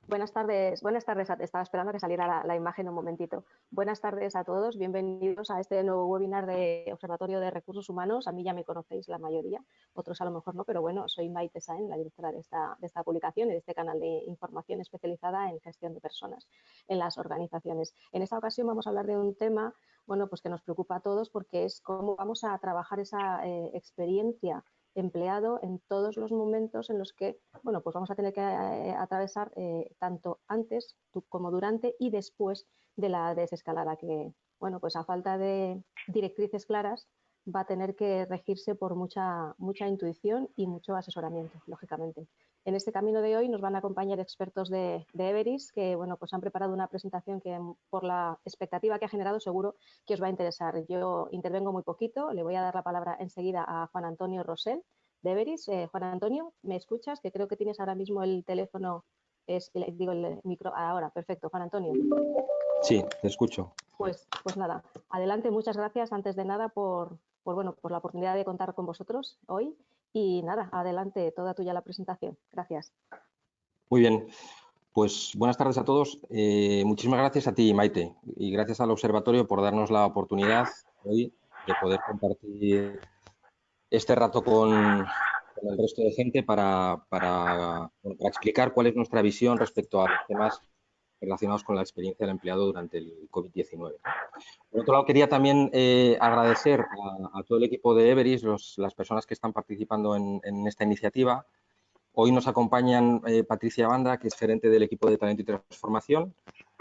Buenas tardes, estaba esperando a que saliera la imagen un momentito. Buenas tardes a todos, bienvenidos a este nuevo webinar de Observatorio de Recursos Humanos. A mí ya me conocéis la mayoría, otros a lo mejor no, pero bueno, soy Maite Sáenz, la directora de esta publicación y de este canal de información especializada en gestión de personas en las organizaciones. En esta ocasión vamos a hablar de un tema, bueno, pues que nos preocupa a todos porque es cómo vamos a trabajar esa experiencia empleado en todos los momentos en los que, bueno, pues vamos a tener que atravesar tanto antes como durante y después de la desescalada, que, bueno, pues a falta de directrices claras va a tener que regirse por mucha intuición y mucho asesoramiento, lógicamente. En este camino de hoy nos van a acompañar expertos de Everis que, bueno, pues han preparado una presentación que, por la expectativa que ha generado, seguro que os va a interesar. Yo intervengo muy poquito, le voy a dar la palabra enseguida a Juan Antonio Rosell de Everis. Juan Antonio, ¿me escuchas? Que creo que tienes ahora mismo el teléfono, digo el micro, ahora, perfecto. Juan Antonio. Sí, te escucho. Pues nada, adelante, muchas gracias antes de nada por la oportunidad de contar con vosotros hoy y nada, adelante, toda tuya la presentación. Gracias. Muy bien, pues buenas tardes a todos. Muchísimas gracias a ti, Maite, y gracias al Observatorio por darnos la oportunidad hoy de poder compartir este rato con el resto de gente para explicar cuál es nuestra visión respecto a los temas relacionados con la experiencia del empleado durante el COVID-19. Por otro lado, quería también agradecer a todo el equipo de Everis, las personas que están participando en esta iniciativa. Hoy nos acompañan Patricia Banda, que es gerente del equipo de talento y transformación,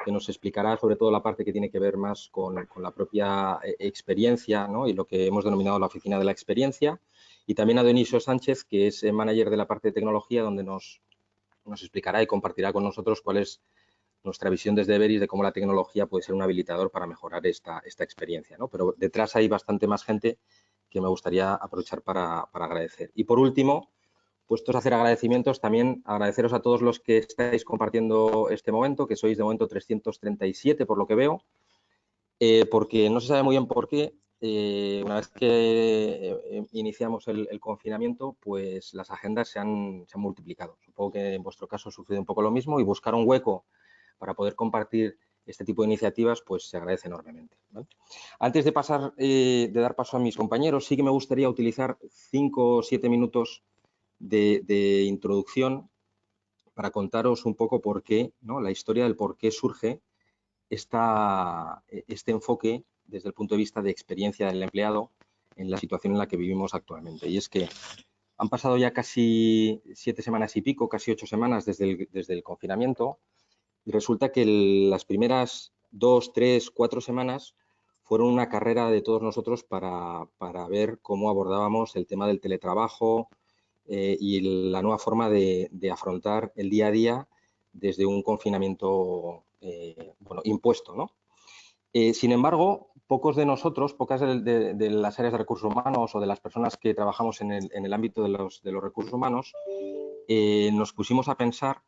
que nos explicará sobre todo la parte que tiene que ver más con la propia experiencia, ¿no? Y lo que hemos denominado la oficina de la experiencia. Y también a Dionisio Sánchez, que es manager de la parte de tecnología, donde nos explicará y compartirá con nosotros cuál es nuestra visión desde Everis de cómo la tecnología puede ser un habilitador para mejorar esta experiencia, ¿no? Pero detrás hay bastante más gente que me gustaría aprovechar para agradecer. Y por último, puestos a hacer agradecimientos, también agradeceros a todos los que estáis compartiendo este momento, que sois de momento 337 por lo que veo, porque no se sabe muy bien por qué. Una vez que iniciamos el confinamiento, pues las agendas se han multiplicado. Supongo que en vuestro caso sucede un poco lo mismo y buscar un hueco para poder compartir este tipo de iniciativas, pues se agradece enormemente, ¿vale? Antes de pasar, de dar paso a mis compañeros, sí que me gustaría utilizar 5 o 7 minutos de introducción para contaros un poco por qué, ¿no? La historia del por qué surge este enfoque desde el punto de vista de experiencia del empleado en la situación en la que vivimos actualmente. Y es que han pasado ya casi 7 semanas y pico, casi 8 semanas desde el confinamiento, y resulta que las primeras 2, 3, 4 semanas fueron una carrera de todos nosotros para ver cómo abordábamos el tema del teletrabajo y la nueva forma de afrontar el día a día desde un confinamiento impuesto, ¿no? Sin embargo, pocos de nosotros, pocas de las áreas de recursos humanos o de las personas que trabajamos en el ámbito de los recursos humanos, nos pusimos a pensar,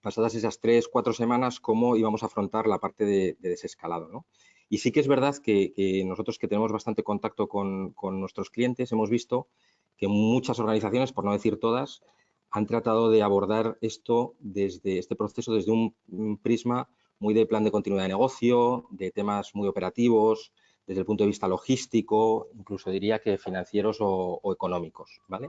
pasadas esas 3, 4 semanas, cómo íbamos a afrontar la parte de desescalado, ¿no? Y sí que es verdad que nosotros, que tenemos bastante contacto con nuestros clientes, hemos visto que muchas organizaciones, por no decir todas, han tratado de abordar este proceso desde un prisma muy de plan de continuidad de negocio, de temas muy operativos, desde el punto de vista logístico, incluso diría que financieros o económicos, ¿vale?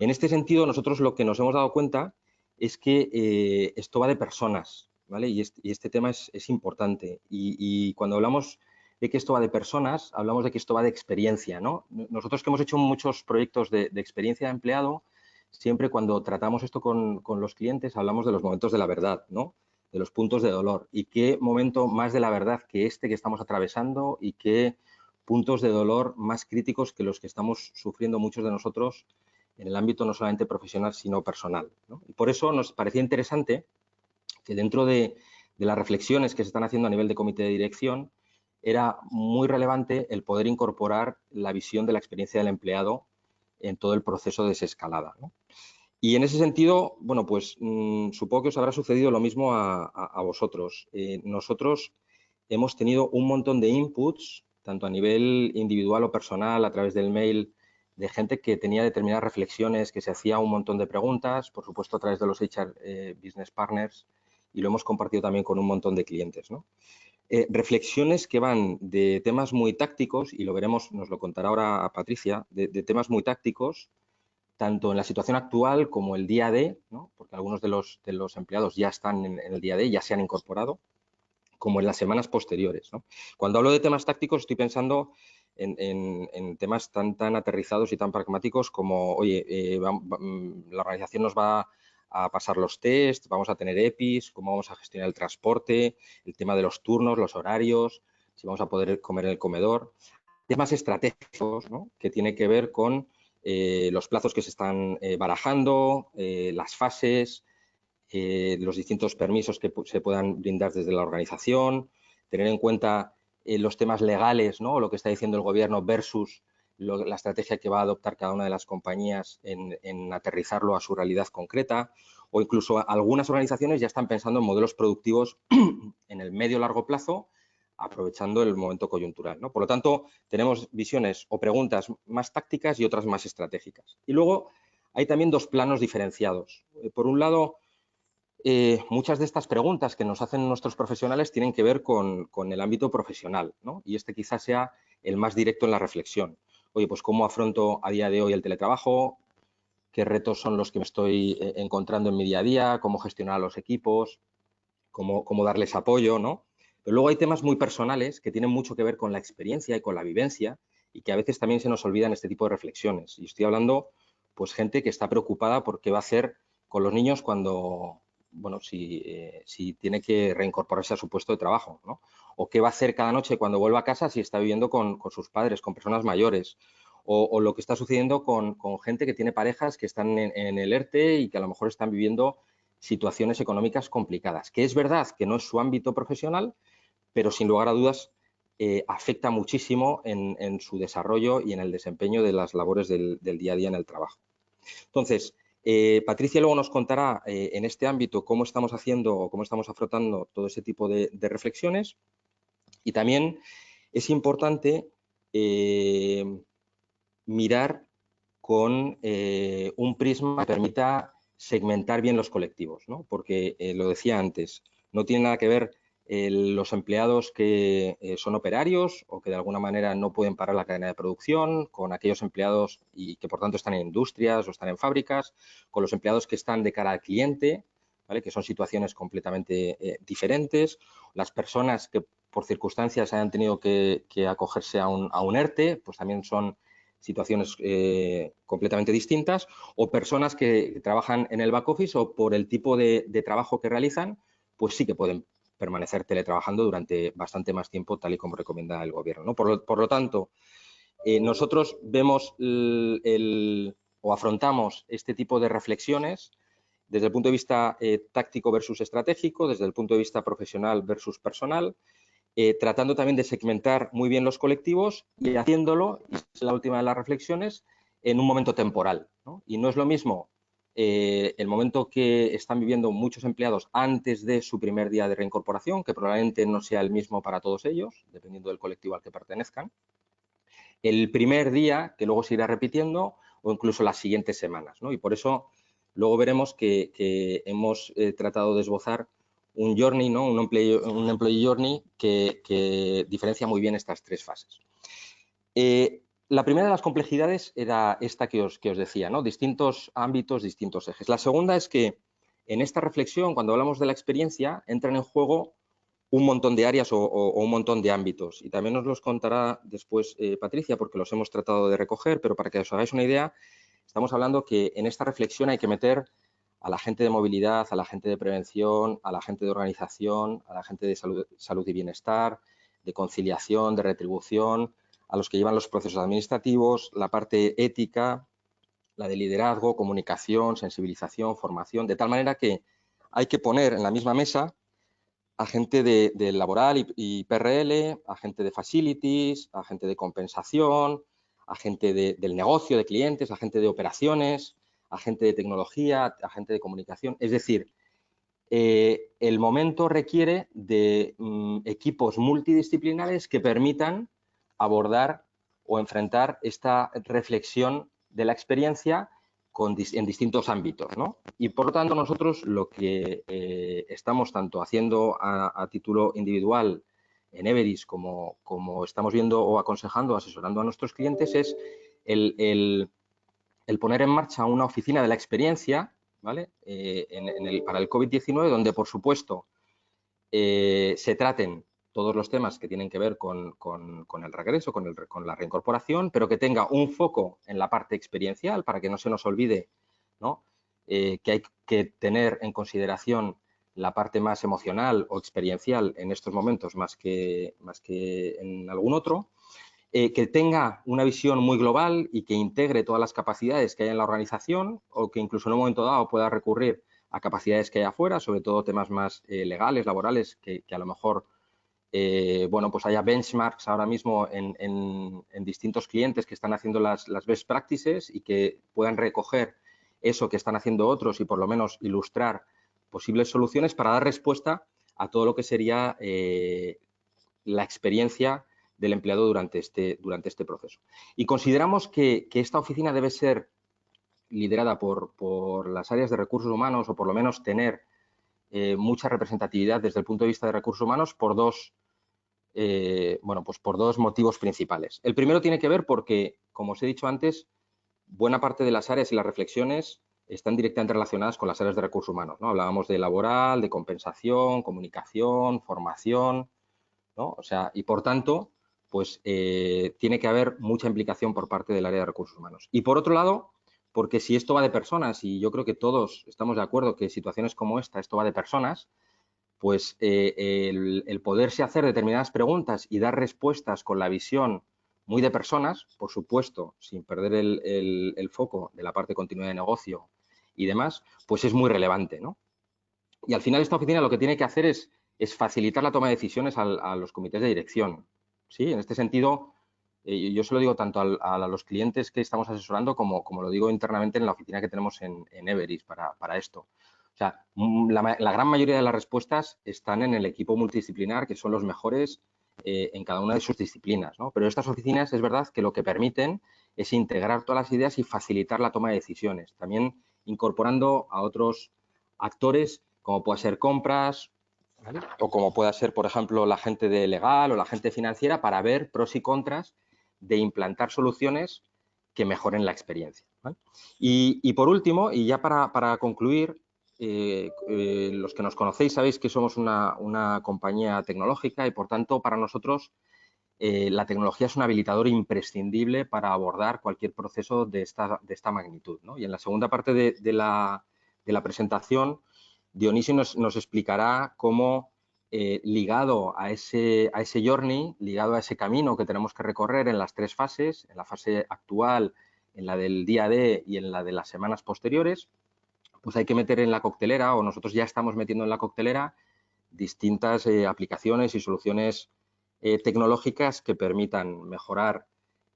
En este sentido, nosotros lo que nos hemos dado cuenta es que esto va de personas, ¿vale? Y este tema es importante. Y cuando hablamos de que esto va de personas, hablamos de que esto va de experiencia, ¿no? Nosotros, que hemos hecho muchos proyectos de experiencia de empleado, siempre cuando tratamos esto con los clientes hablamos de los momentos de la verdad, ¿no? De los puntos de dolor. ¿Y qué momento más de la verdad que este que estamos atravesando, y qué puntos de dolor más críticos que los que estamos sufriendo muchos de nosotros en el ámbito no solamente profesional, sino personal, ¿no? Y por eso nos parecía interesante que dentro de las reflexiones que se están haciendo a nivel de comité de dirección, era muy relevante el poder incorporar la visión de la experiencia del empleado en todo el proceso de desescalada, ¿no? Y en ese sentido, bueno, pues supongo que os habrá sucedido lo mismo a vosotros. Nosotros hemos tenido un montón de inputs, tanto a nivel individual o personal, a través del mail de gente que tenía determinadas reflexiones, que se hacía un montón de preguntas, por supuesto a través de los HR Business Partners, y lo hemos compartido también con un montón de clientes, ¿no? Reflexiones que van de temas muy tácticos, y lo veremos, nos lo contará ahora Patricia, de temas muy tácticos, tanto en la situación actual como el día D, ¿no? Porque algunos de los empleados ya están en el día D, ya se han incorporado, como en las semanas posteriores, ¿no? Cuando hablo de temas tácticos estoy pensando en temas tan aterrizados y tan pragmáticos como, oye, la organización nos va a pasar los test, vamos a tener EPIs, cómo vamos a gestionar el transporte, el tema de los turnos, los horarios, si vamos a poder comer en el comedor. Temas estratégicos, ¿no? Que tiene que ver con los plazos que se están barajando, las fases, los distintos permisos que se puedan brindar desde la organización, tener en cuenta los temas legales, ¿no? Lo que está diciendo el gobierno versus la estrategia que va a adoptar cada una de las compañías en aterrizarlo a su realidad concreta, o incluso algunas organizaciones ya están pensando en modelos productivos en el medio largo plazo, aprovechando el momento coyuntural, ¿no? Por lo tanto, tenemos visiones o preguntas más tácticas y otras más estratégicas. Y luego hay también dos planos diferenciados. Por un lado, muchas de estas preguntas que nos hacen nuestros profesionales tienen que ver con el ámbito profesional, ¿no? Y este quizás sea el más directo en la reflexión. Oye, pues ¿cómo afronto a día de hoy el teletrabajo? ¿Qué retos son los que me estoy encontrando en mi día a día? ¿Cómo gestionar a los equipos? ¿Cómo darles apoyo, ¿no? Pero luego hay temas muy personales que tienen mucho que ver con la experiencia y con la vivencia y que a veces también se nos olvidan este tipo de reflexiones. Y estoy hablando, pues, gente que está preocupada por qué va a hacer con los niños cuando, bueno, si tiene que reincorporarse a su puesto de trabajo, ¿no? O qué va a hacer cada noche cuando vuelva a casa si está viviendo con sus padres, con personas mayores. O lo que está sucediendo con gente que tiene parejas que están en el ERTE y que a lo mejor están viviendo situaciones económicas complicadas, que es verdad que no es su ámbito profesional, pero sin lugar a dudas afecta muchísimo en su desarrollo y en el desempeño de las labores del día a día en el trabajo. Entonces, Patricia luego nos contará en este ámbito cómo estamos haciendo o cómo estamos afrontando todo ese tipo de reflexiones, y también es importante mirar con un prisma que permita segmentar bien los colectivos, ¿no? Porque, lo decía antes, no tiene nada que ver los empleados que son operarios o que de alguna manera no pueden parar la cadena de producción con aquellos empleados y que por tanto están en industrias o están en fábricas, con los empleados que están de cara al cliente, ¿vale? Que son situaciones completamente diferentes, las personas que por circunstancias hayan tenido que acogerse a un ERTE, pues también son situaciones completamente distintas, o personas que trabajan en el back office o por el tipo de trabajo que realizan, pues sí que pueden permanecer teletrabajando durante bastante más tiempo, tal y como recomienda el gobierno, ¿no? Por lo tanto, nosotros vemos o afrontamos este tipo de reflexiones desde el punto de vista táctico versus estratégico, desde el punto de vista profesional versus personal, tratando también de segmentar muy bien los colectivos y haciéndolo, y es la última de las reflexiones, en un momento temporal, ¿no? Y no es lo mismo el momento que están viviendo muchos empleados antes de su primer día de reincorporación, que probablemente no sea el mismo para todos ellos, dependiendo del colectivo al que pertenezcan, el primer día, que luego se irá repitiendo, o incluso las siguientes semanas, ¿no? Y por eso luego veremos que hemos tratado de esbozar un journey, ¿no? un employee journey que diferencia muy bien estas tres fases. La primera de las complejidades era esta que os decía, ¿no? Distintos ámbitos, distintos ejes. La segunda es que en esta reflexión, cuando hablamos de la experiencia, entran en juego un montón de áreas o un montón de ámbitos. Y también nos los contará después Patricia, porque los hemos tratado de recoger, pero para que os hagáis una idea, estamos hablando que en esta reflexión hay que meter a la gente de movilidad, a la gente de prevención, a la gente de organización, a la gente de salud y bienestar, de conciliación, de retribución, a los que llevan los procesos administrativos, la parte ética, la de liderazgo, comunicación, sensibilización, formación, de tal manera que hay que poner en la misma mesa a gente de laboral y PRL, a gente de facilities, a gente de compensación, a gente del negocio, de clientes, a gente de operaciones, a gente de tecnología, a gente de comunicación. Es decir, el momento requiere de equipos multidisciplinares que permitan abordar o enfrentar esta reflexión de la experiencia en distintos ámbitos, ¿no? Y por lo tanto nosotros lo que estamos tanto haciendo a título individual en Everis como estamos viendo o aconsejando, asesorando a nuestros clientes es el poner en marcha una oficina de la experiencia, ¿vale? Para el COVID-19, donde por supuesto se traten todos los temas que tienen que ver con el regreso, con la reincorporación, pero que tenga un foco en la parte experiencial para que no se nos olvide, ¿no? Que hay que tener en consideración la parte más emocional o experiencial en estos momentos más que en algún otro, que tenga una visión muy global y que integre todas las capacidades que hay en la organización o que incluso en un momento dado pueda recurrir a capacidades que hay afuera, sobre todo temas más legales, laborales, que a lo mejor bueno, pues haya benchmarks ahora mismo en distintos clientes que están haciendo las best practices y que puedan recoger eso que están haciendo otros y por lo menos ilustrar posibles soluciones para dar respuesta a todo lo que sería la experiencia del empleado durante este proceso. Y consideramos que esta oficina debe ser liderada por las áreas de recursos humanos o por lo menos tener mucha representatividad desde el punto de vista de recursos humanos por dos motivos principales. El primero tiene que ver porque, como os he dicho antes, buena parte de las áreas y las reflexiones están directamente relacionadas con las áreas de recursos humanos, ¿no? Hablábamos de laboral, de compensación, comunicación, formación, ¿no? O sea, y por tanto, pues tiene que haber mucha implicación por parte del área de recursos humanos. Y por otro lado, porque si esto va de personas, y yo creo que todos estamos de acuerdo que situaciones como esta, esto va de personas, pues el poderse hacer determinadas preguntas y dar respuestas con la visión muy de personas, por supuesto, sin perder el foco de la parte de continuidad de negocio y demás, pues es muy relevante, ¿no? Y al final esta oficina lo que tiene que hacer es facilitar la toma de decisiones a los comités de dirección, ¿sí? En este sentido, yo se lo digo tanto a los clientes que estamos asesorando como lo digo internamente en la oficina que tenemos en Everis para esto. O sea, la gran mayoría de las respuestas están en el equipo multidisciplinar, que son los mejores en cada una de sus disciplinas, ¿no? Pero estas oficinas es verdad que lo que permiten es integrar todas las ideas y facilitar la toma de decisiones, también incorporando a otros actores como puede ser compras, ¿vale? O como pueda ser, por ejemplo, la gente de legal o la gente financiera para ver pros y contras de implantar soluciones que mejoren la experiencia, ¿vale? Y por último, y ya para concluir, los que nos conocéis sabéis que somos una compañía tecnológica y, por tanto, para nosotros la tecnología es un habilitador imprescindible para abordar cualquier proceso de esta magnitud, ¿no? Y en la segunda parte de la presentación, Dionisio nos explicará cómo, ligado a ese journey, ligado a ese camino que tenemos que recorrer en las tres fases, en la fase actual, en la del día D y en la de las semanas posteriores, pues hay que meter en la coctelera, o nosotros ya estamos metiendo en la coctelera, distintas aplicaciones y soluciones tecnológicas que permitan mejorar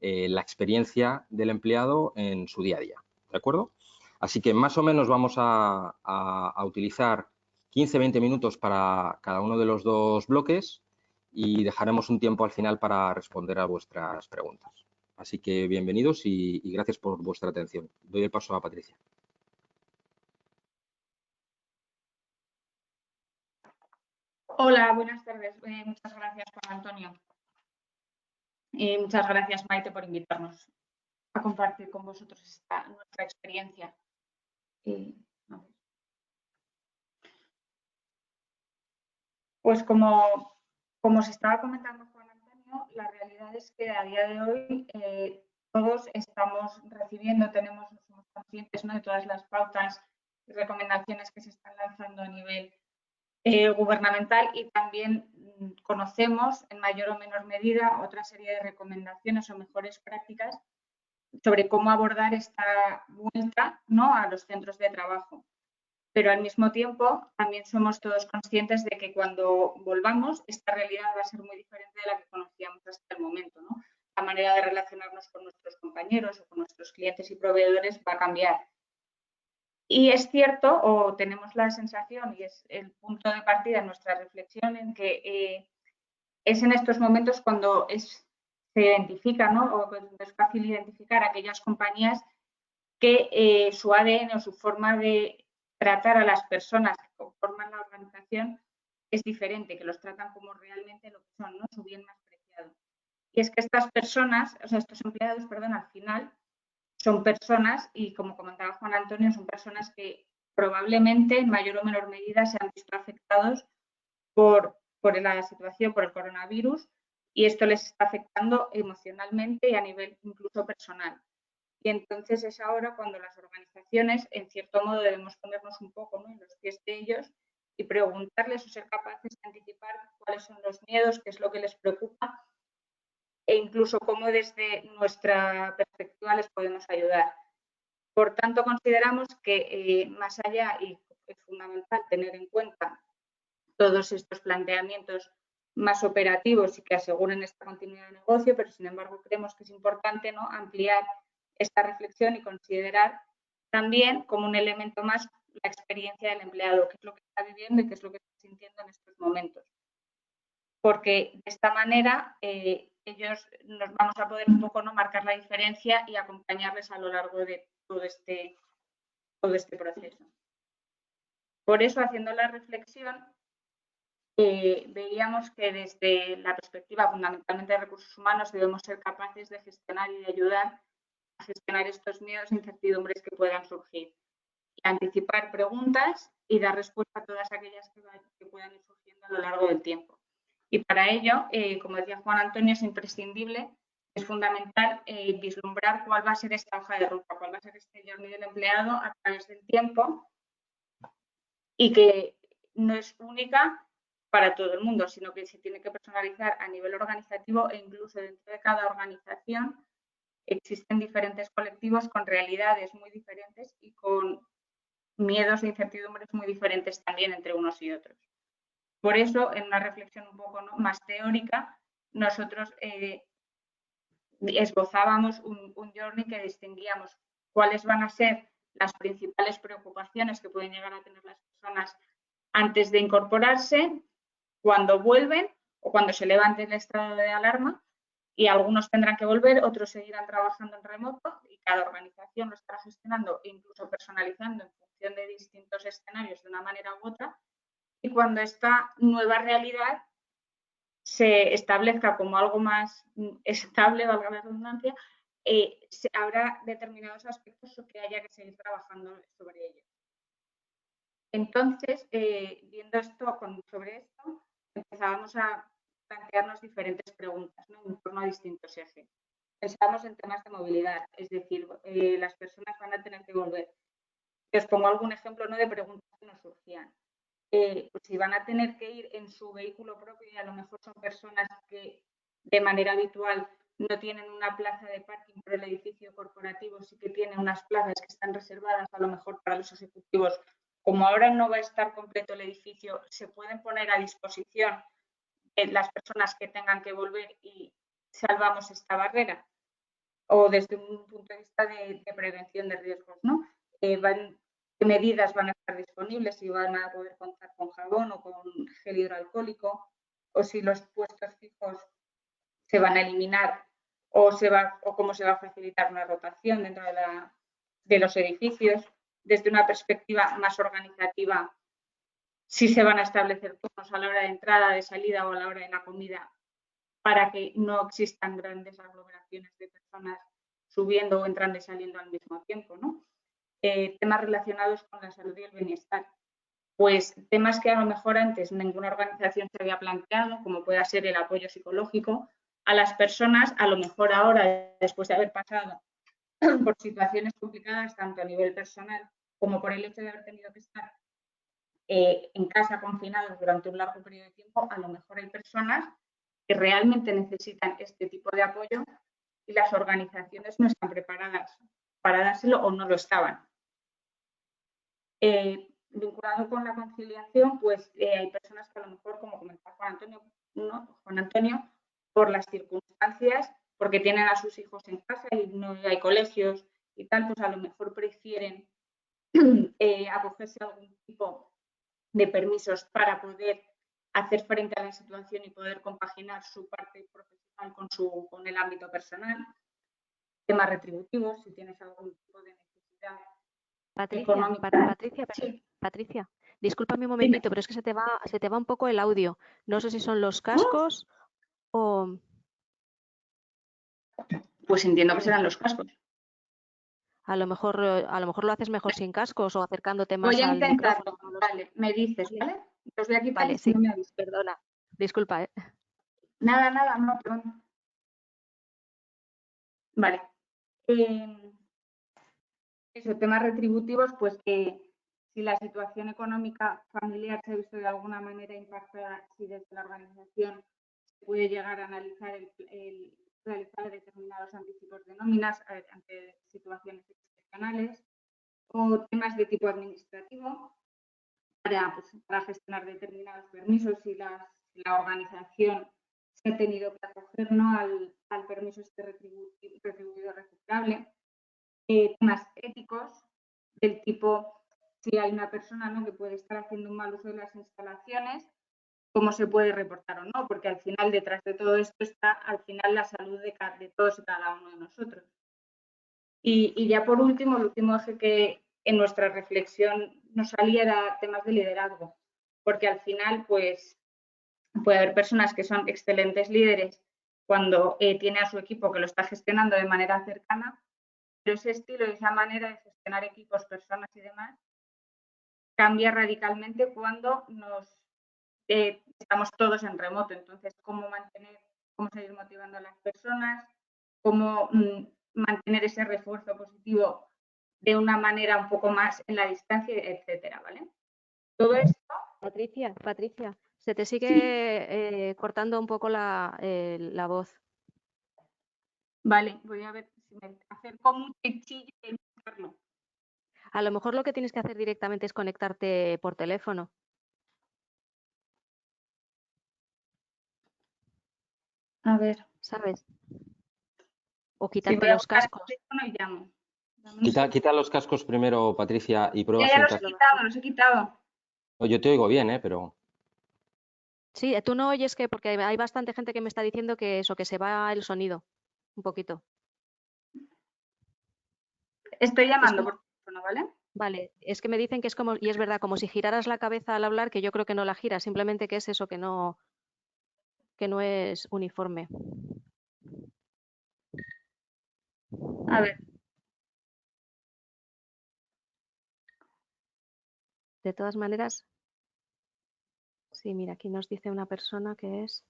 la experiencia del empleado en su día a día, ¿de acuerdo? Así que más o menos vamos a utilizar 15-20 minutos para cada uno de los dos bloques y dejaremos un tiempo al final para responder a vuestras preguntas. Así que bienvenidos y gracias por vuestra atención. Doy el paso a Patricia. Hola, buenas tardes. Muchas gracias, Juan Antonio. Muchas gracias, Maite, por invitarnos a compartir con vosotros nuestra experiencia. Pues como os estaba comentando Juan Antonio, la realidad es que a día de hoy todos estamos recibiendo, somos conscientes, ¿no?, de todas las pautas y recomendaciones que se están lanzando a nivel gubernamental y también conocemos en mayor o menor medida otra serie de recomendaciones o mejores prácticas sobre cómo abordar esta vuelta, ¿no?, a los centros de trabajo. Pero al mismo tiempo también somos todos conscientes de que cuando volvamos esta realidad va a ser muy diferente de la que conocíamos hasta el momento, ¿no? La manera de relacionarnos con nuestros compañeros o con nuestros clientes y proveedores va a cambiar. Y es cierto, o tenemos la sensación, y es el punto de partida en nuestra reflexión, en que es en estos momentos cuando se identifica, ¿no? O es fácil identificar aquellas compañías que su ADN o su forma de tratar a las personas que conforman la organización es diferente, que los tratan como realmente lo que son, ¿no? Su bien más preciado. Y es que estas personas, o sea, estos empleados, perdón, al final son personas, y como comentaba Juan Antonio, son personas que probablemente en mayor o menor medida se han visto afectados por la situación, por el coronavirus, y esto les está afectando emocionalmente y a nivel incluso personal. Y entonces es ahora cuando las organizaciones, en cierto modo, debemos ponernos un poco, ¿no?, en los pies de ellos y preguntarles o ser capaces de anticipar cuáles son los miedos, qué es lo que les preocupa e incluso cómo desde nuestra perspectiva les podemos ayudar. Por tanto, consideramos que más allá, y es fundamental tener en cuenta todos estos planteamientos más operativos y que aseguren esta continuidad de negocio, pero sin embargo creemos que es importante, ¿no?, ampliar esta reflexión y considerar también como un elemento más la experiencia del empleado, qué es lo que está viviendo y qué es lo que está sintiendo en estos momentos. Porque de esta manera ellos nos vamos a poder un poco, ¿no?, marcar la diferencia y acompañarles a lo largo de todo este proceso. Por eso, haciendo la reflexión, veíamos que desde la perspectiva fundamentalmente de recursos humanos debemos ser capaces de gestionar y de ayudar a gestionar estos miedos e incertidumbres que puedan surgir, y anticipar preguntas y dar respuesta a todas aquellas que puedan ir surgiendo a lo largo del tiempo. Y para ello, como decía Juan Antonio, es imprescindible, es fundamental vislumbrar cuál va a ser esta hoja de ruta, cuál va a ser este journey del empleado a través del tiempo, y que no es única para todo el mundo, sino que se tiene que personalizar a nivel organizativo, e incluso dentro de cada organización existen diferentes colectivos con realidades muy diferentes y con miedos e incertidumbres muy diferentes también entre unos y otros. Por eso, en una reflexión un poco, ¿no?, más teórica, nosotros esbozábamos un journey que distinguíamos cuáles van a ser las principales preocupaciones que pueden llegar a tener las personas antes de incorporarse, cuando vuelven o cuando se levante el estado de alarma, y algunos tendrán que volver, otros seguirán trabajando en remoto, y cada organización lo estará gestionando e incluso personalizando en función de distintos escenarios de una manera u otra, y cuando esta nueva realidad se establezca como algo más estable, valga la redundancia, habrá determinados aspectos que haya que seguir trabajando sobre ellos. Entonces, viendo esto, sobre esto, empezábamos a plantearnos diferentes preguntas, ¿no?, en torno a distintos ejes. Pensamos en temas de movilidad, es decir, las personas van a tener que volver. Os pongo algún ejemplo, ¿no?, de preguntas que nos surgían. Pues si van a tener que ir en su vehículo propio, y a lo mejor son personas que de manera habitual no tienen una plaza de parking, pero el edificio corporativo sí que tiene unas plazas que están reservadas a lo mejor para los ejecutivos. Como ahora no va a estar completo el edificio, se pueden poner a disposición de las personas que tengan que volver y salvamos esta barrera. O desde un punto de vista de prevención de riesgos, ¿no? ¿Qué medidas van a estar disponibles? Si van a poder contar con jabón o con gel hidroalcohólico, o si los puestos fijos se van a eliminar, o cómo se va a facilitar una rotación dentro de los edificios. Desde una perspectiva más organizativa, si se van a establecer turnos a la hora de entrada, de salida o a la hora de la comida, para que no existan grandes aglomeraciones de personas subiendo o entrando y saliendo al mismo tiempo, ¿no? Temas relacionados con la salud y el bienestar. Pues temas que a lo mejor antes ninguna organización se había planteado, como pueda ser el apoyo psicológico a las personas, a lo mejor ahora, después de haber pasado por situaciones complicadas, tanto a nivel personal como por el hecho de haber tenido que estar en casa confinados durante un largo periodo de tiempo, a lo mejor hay personas que realmente necesitan este tipo de apoyo y las organizaciones no están preparadas para dárselo o no lo estaban. Vinculado con la conciliación, pues hay personas que a lo mejor, como comentaba Juan Antonio, por las circunstancias, porque tienen a sus hijos en casa y no hay colegios y tal, pues a lo mejor prefieren acogerse a algún tipo de permisos para poder hacer frente a la situación y poder compaginar su parte profesional con el ámbito personal. Temas retributivos, si tienes algún tipo de necesidad económica. Sí. Patricia, discúlpame un momentito, Dime. pero es que se te va un poco el audio. No sé si son los cascos o... Pues entiendo que serán los cascos. A lo mejor lo haces mejor sin cascos o acercándote más Voy a al intentarlo. micrófono. Vale, me dices, ¿vale? Los voy a quitar Vale, y si sí, no me avisas. perdona. Disculpa, ¿eh? Nada, no, perdón. Vale. Eso, temas retributivos, pues que si la situación económica familiar se ha visto de alguna manera impactada, si desde la organización se puede llegar a analizar el realizar determinados anticipos de nóminas ante situaciones excepcionales, o temas de tipo administrativo para gestionar determinados permisos si la organización se ha tenido que acoger, ¿no?, al permiso retribuido recuperable. Temas éticos del tipo si hay una persona, ¿no?, que puede estar haciendo un mal uso de las instalaciones, cómo se puede reportar o no, porque al final detrás de todo esto está al final la salud de todos y cada uno de nosotros. Y ya por último, el último eje que en nuestra reflexión nos salía era temas de liderazgo, porque al final pues puede haber personas que son excelentes líderes cuando tiene a su equipo que lo está gestionando de manera cercana, pero ese estilo y esa manera de gestionar equipos, personas y demás cambia radicalmente cuando estamos todos en remoto. Entonces, cómo seguir motivando a las personas, cómo mantener ese refuerzo positivo de una manera un poco más en la distancia, etcétera, ¿vale? Todo esto... Patricia, se te sigue cortando un poco la voz. Vale, voy a ver si me acerco mucho y chillo y buscarlo. A lo mejor lo que tienes que hacer directamente es conectarte por teléfono. A ver. ¿Sabes? O quitarte los cascos. Y llamo. Quita los cascos primero, Patricia, y prueba Ya sin los he quitado. Yo te oigo bien, pero... Sí, tú no oyes porque hay bastante gente que me está diciendo que eso, que se va el sonido un poquito. Estoy llamando por teléfono, ¿vale? Vale, es que me dicen que es como, y es verdad, como si giraras la cabeza al hablar, que yo creo que no la giras, simplemente que es eso, que no es uniforme. A ver. De todas maneras, sí, mira, aquí nos dice una persona que es,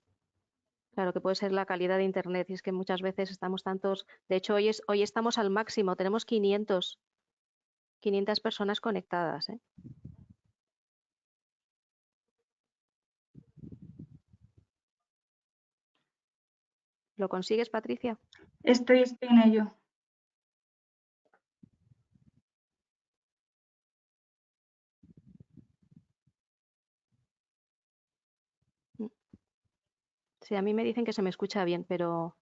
claro, que puede ser la calidad de internet, y es que muchas veces estamos tantos, de hecho hoy estamos al máximo, tenemos 500 personas conectadas, ¿eh? ¿Lo consigues, Patricia? Estoy en ello. Sí, a mí me dicen que se me escucha bien, pero...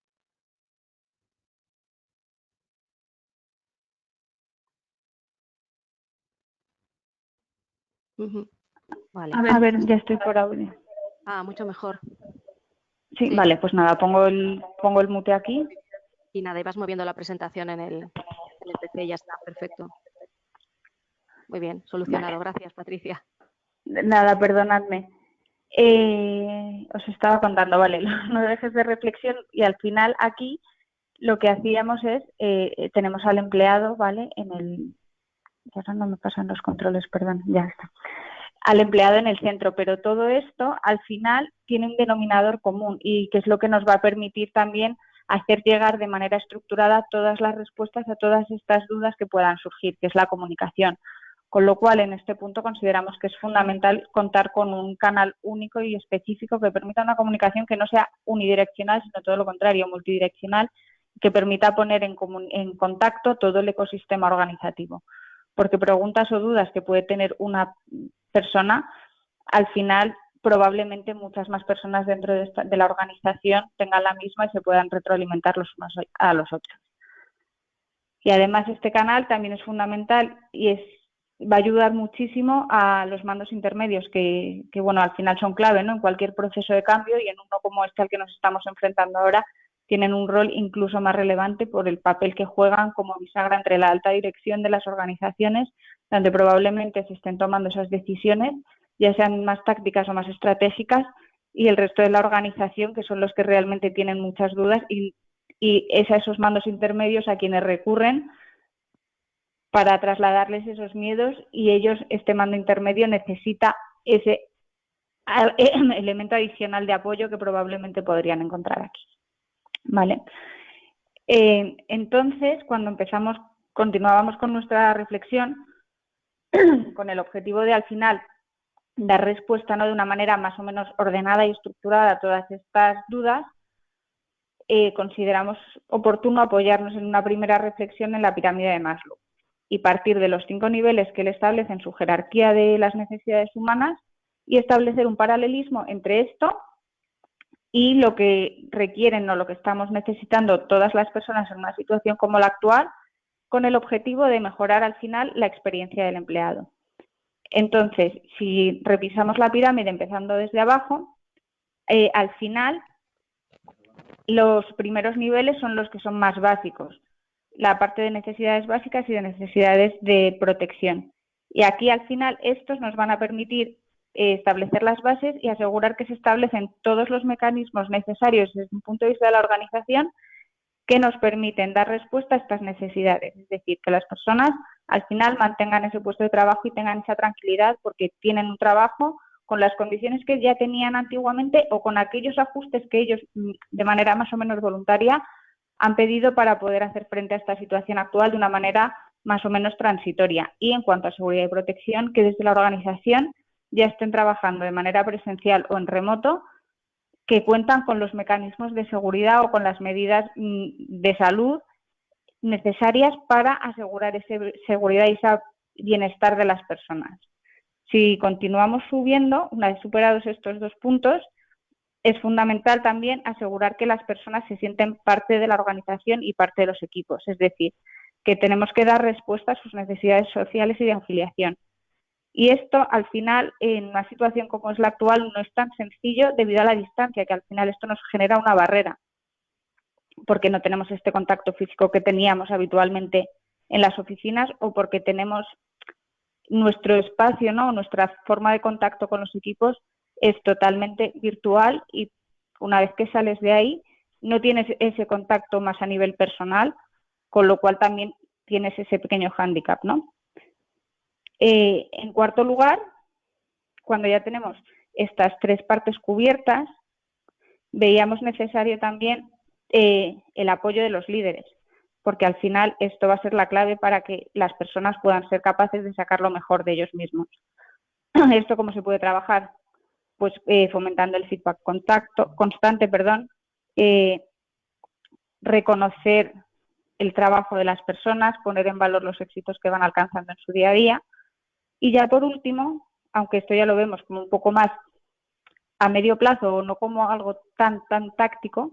Vale. A ver, ya estoy por audio. Ah, mucho mejor. Sí, vale, pues nada, pongo el mute aquí. Y nada, ibas moviendo la presentación en el PC y ya está, perfecto. Muy bien, solucionado. Vale. Gracias, Patricia. Nada, perdonadme. Os estaba contando, vale, los ejes de reflexión y al final aquí lo que hacíamos es, tenemos al empleado, ¿vale? Ahora no me pasan los controles, perdón, ya está. Al empleado en el centro, pero todo esto al final tiene un denominador común y que es lo que nos va a permitir también hacer llegar de manera estructurada todas las respuestas a todas estas dudas que puedan surgir, que es la comunicación. Con lo cual, en este punto consideramos que es fundamental contar con un canal único y específico que permita una comunicación que no sea unidireccional, sino todo lo contrario, multidireccional, que permita poner en contacto todo el ecosistema organizativo. Porque preguntas o dudas que puede tener una persona, al final probablemente muchas más personas dentro de la organización tengan la misma y se puedan retroalimentar los unos a los otros. Y además este canal también es fundamental y es va a ayudar muchísimo a los mandos intermedios que bueno, al final son clave, ¿no?, en cualquier proceso de cambio, y en uno como este al que nos estamos enfrentando ahora tienen un rol incluso más relevante por el papel que juegan como bisagra entre la alta dirección de las organizaciones, donde probablemente se estén tomando esas decisiones, ya sean más tácticas o más estratégicas, y el resto de la organización, que son los que realmente tienen muchas dudas, y es a esos mandos intermedios a quienes recurren para trasladarles esos miedos, y ellos, este mando intermedio, necesita ese elemento adicional de apoyo que probablemente podrían encontrar aquí. ¿Vale? Entonces, cuando continuábamos con nuestra reflexión, con el objetivo de al final dar respuesta, ¿no?, de una manera más o menos ordenada y estructurada a todas estas dudas, consideramos oportuno apoyarnos en una primera reflexión en la pirámide de Maslow y partir de los 5 niveles que él establece en su jerarquía de las necesidades humanas y establecer un paralelismo entre esto y lo que requieren o lo que estamos necesitando todas las personas en una situación como la actual, con el objetivo de mejorar al final la experiencia del empleado. Entonces, si revisamos la pirámide empezando desde abajo, al final los primeros niveles son los que son más básicos, la parte de necesidades básicas y de necesidades de protección. Y aquí al final estos nos van a permitir establecer las bases y asegurar que se establecen todos los mecanismos necesarios desde un punto de vista de la organización que nos permiten dar respuesta a estas necesidades. Es decir, que las personas al final mantengan ese puesto de trabajo y tengan esa tranquilidad porque tienen un trabajo con las condiciones que ya tenían antiguamente o con aquellos ajustes que ellos, de manera más o menos voluntaria, han pedido para poder hacer frente a esta situación actual de una manera más o menos transitoria. Y en cuanto a seguridad y protección, que desde la organización ya estén trabajando de manera presencial o en remoto, que cuentan con los mecanismos de seguridad o con las medidas de salud necesarias para asegurar esa seguridad y ese bienestar de las personas. Si continuamos subiendo, una vez superados estos 2 puntos, es fundamental también asegurar que las personas se sienten parte de la organización y parte de los equipos. Es decir, que tenemos que dar respuesta a sus necesidades sociales y de afiliación. Y esto, al final, en una situación como es la actual, no es tan sencillo debido a la distancia, que al final esto nos genera una barrera, porque no tenemos este contacto físico que teníamos habitualmente en las oficinas o porque tenemos nuestro espacio, ¿no?, nuestra forma de contacto con los equipos es totalmente virtual y una vez que sales de ahí no tienes ese contacto más a nivel personal, con lo cual también tienes ese pequeño hándicap, ¿no? En cuarto lugar, cuando ya tenemos estas 3 partes cubiertas, veíamos necesario también el apoyo de los líderes, porque al final esto va a ser la clave para que las personas puedan ser capaces de sacar lo mejor de ellos mismos. ¿Esto cómo se puede trabajar? Pues fomentando el feedback constante, reconocer el trabajo de las personas, poner en valor los éxitos que van alcanzando en su día a día. Y ya por último, aunque esto ya lo vemos como un poco más a medio plazo o no como algo tan táctico,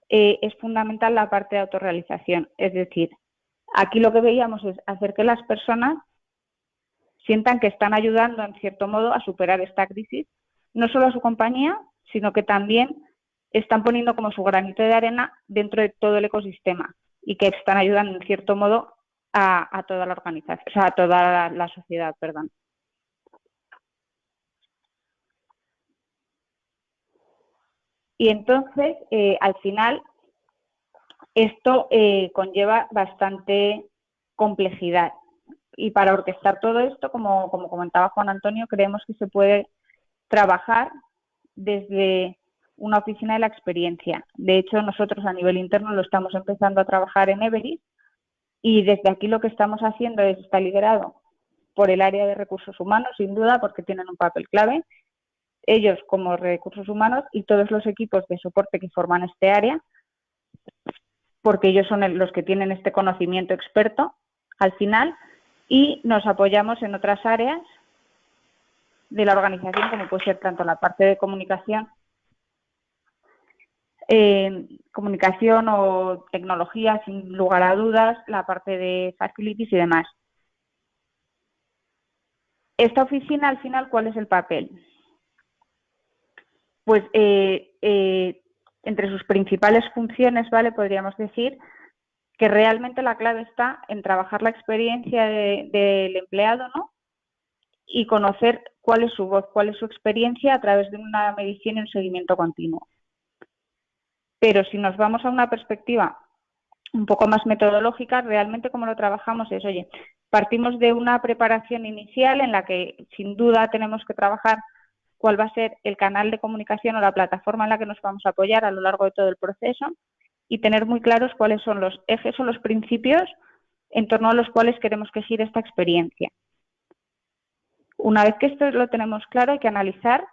es fundamental la parte de autorrealización. Es decir, aquí lo que veíamos es hacer que las personas sientan que están ayudando en cierto modo a superar esta crisis, no solo a su compañía, sino que también están poniendo como su granito de arena dentro de todo el ecosistema y que están ayudando en cierto modo a toda la organización, o sea, a toda la sociedad, perdón. Y entonces, al final, esto conlleva bastante complejidad. Y para orquestar todo esto, como comentaba Juan Antonio, creemos que se puede trabajar desde una oficina de la experiencia. De hecho, nosotros a nivel interno lo estamos empezando a trabajar en Everis y desde aquí lo que estamos haciendo está liderado por el área de recursos humanos, sin duda, porque tienen un papel clave. Ellos como recursos humanos y todos los equipos de soporte que forman este área, porque ellos son los que tienen este conocimiento experto al final, y nos apoyamos en otras áreas de la organización, como puede ser tanto la parte de comunicación o tecnología, sin lugar a dudas, la parte de facilities y demás. Esta oficina, al final, ¿cuál es el papel? Pues entre sus principales funciones, ¿vale? Podríamos decir que realmente la clave está en trabajar la experiencia del empleado, ¿no? Y conocer cuál es su voz, cuál es su experiencia a través de una medición y un seguimiento continuo. Pero si nos vamos a una perspectiva un poco más metodológica, realmente como lo trabajamos es, oye, partimos de una preparación inicial en la que sin duda tenemos que trabajar cuál va a ser el canal de comunicación o la plataforma en la que nos vamos a apoyar a lo largo de todo el proceso y tener muy claros cuáles son los ejes o los principios en torno a los cuales queremos que gire esta experiencia. Una vez que esto lo tenemos claro, hay que analizar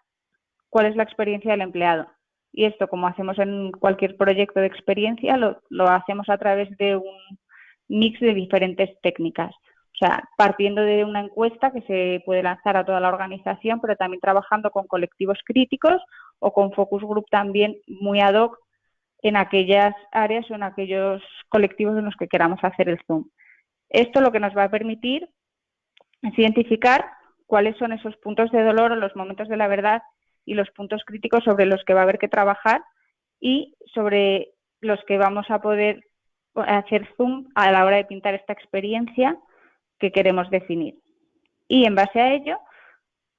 cuál es la experiencia del empleado. Y esto, como hacemos en cualquier proyecto de experiencia, lo hacemos a través de un mix de diferentes técnicas. O sea, partiendo de una encuesta que se puede lanzar a toda la organización, pero también trabajando con colectivos críticos o con focus group también muy ad hoc en aquellas áreas o en aquellos colectivos en los que queramos hacer el Zoom. Esto lo que nos va a permitir es identificar cuáles son esos puntos de dolor o los momentos de la verdad y los puntos críticos sobre los que va a haber que trabajar y sobre los que vamos a poder hacer zoom a la hora de pintar esta experiencia que queremos definir. Y en base a ello,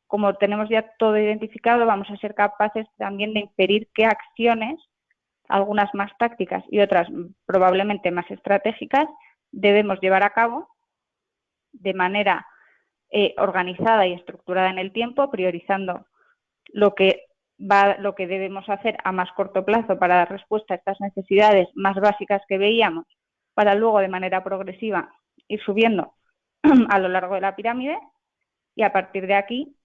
como tenemos ya todo identificado, vamos a ser capaces también de inferir qué acciones, algunas más tácticas y otras probablemente más estratégicas, debemos llevar a cabo de manera organizada y estructurada en el tiempo, priorizando lo que debemos hacer a más corto plazo para dar respuesta a estas necesidades más básicas que veíamos, para luego de manera progresiva ir subiendo a lo largo de la pirámide y a partir de aquí,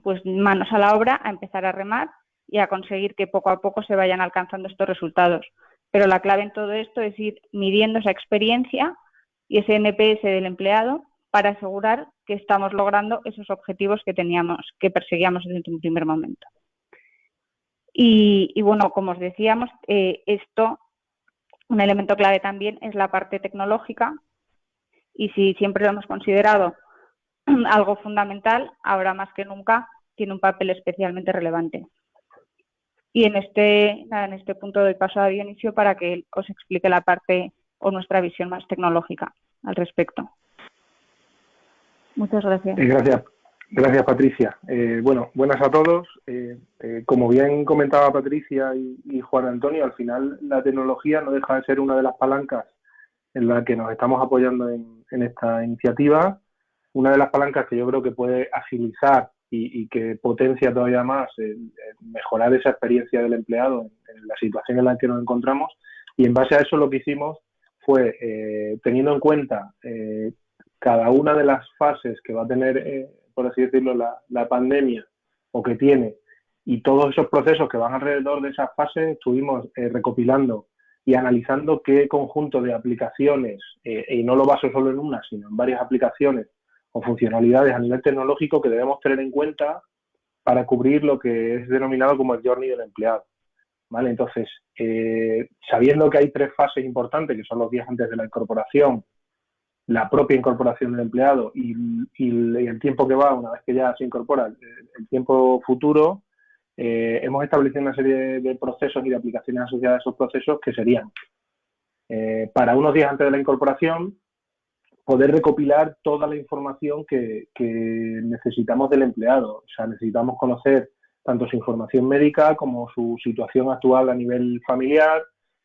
pues manos a la obra a empezar a remar y a conseguir que poco a poco se vayan alcanzando estos resultados. Pero la clave en todo esto es ir midiendo esa experiencia y ese NPS del empleado para asegurar que estamos logrando esos objetivos que perseguíamos desde un primer momento. Y bueno, como os decíamos, un elemento clave también es la parte tecnológica y si siempre lo hemos considerado algo fundamental, ahora más que nunca tiene un papel especialmente relevante. Y en este punto doy paso a Dionisio para que él os explique la parte o nuestra visión más tecnológica al respecto. Muchas gracias. Gracias Patricia. Bueno, buenas a todos. Como bien comentaba Patricia y Juan Antonio, al final la tecnología no deja de ser una de las palancas en la que nos estamos apoyando en esta iniciativa. Una de las palancas que yo creo que puede agilizar y que potencia todavía más mejorar esa experiencia del empleado en la situación en la que nos encontramos. Y en base a eso lo que hicimos fue, teniendo en cuenta cada una de las fases que va a tener, por así decirlo, la pandemia o que tiene, y todos esos procesos que van alrededor de esas fases, estuvimos recopilando y analizando qué conjunto de aplicaciones, y no lo baso solo en una, sino en varias aplicaciones o funcionalidades a nivel tecnológico que debemos tener en cuenta para cubrir lo que es denominado como el journey del empleado. ¿Vale? Entonces, sabiendo que hay 3 fases importantes, que son los días antes de la incorporación, la propia incorporación del empleado y el tiempo que va una vez que ya se incorpora, el tiempo futuro, hemos establecido una serie de procesos y de aplicaciones asociadas a esos procesos que serían, para unos días antes de la incorporación, poder recopilar toda la información que necesitamos del empleado. O sea, necesitamos conocer tanto su información médica como su situación actual a nivel familiar,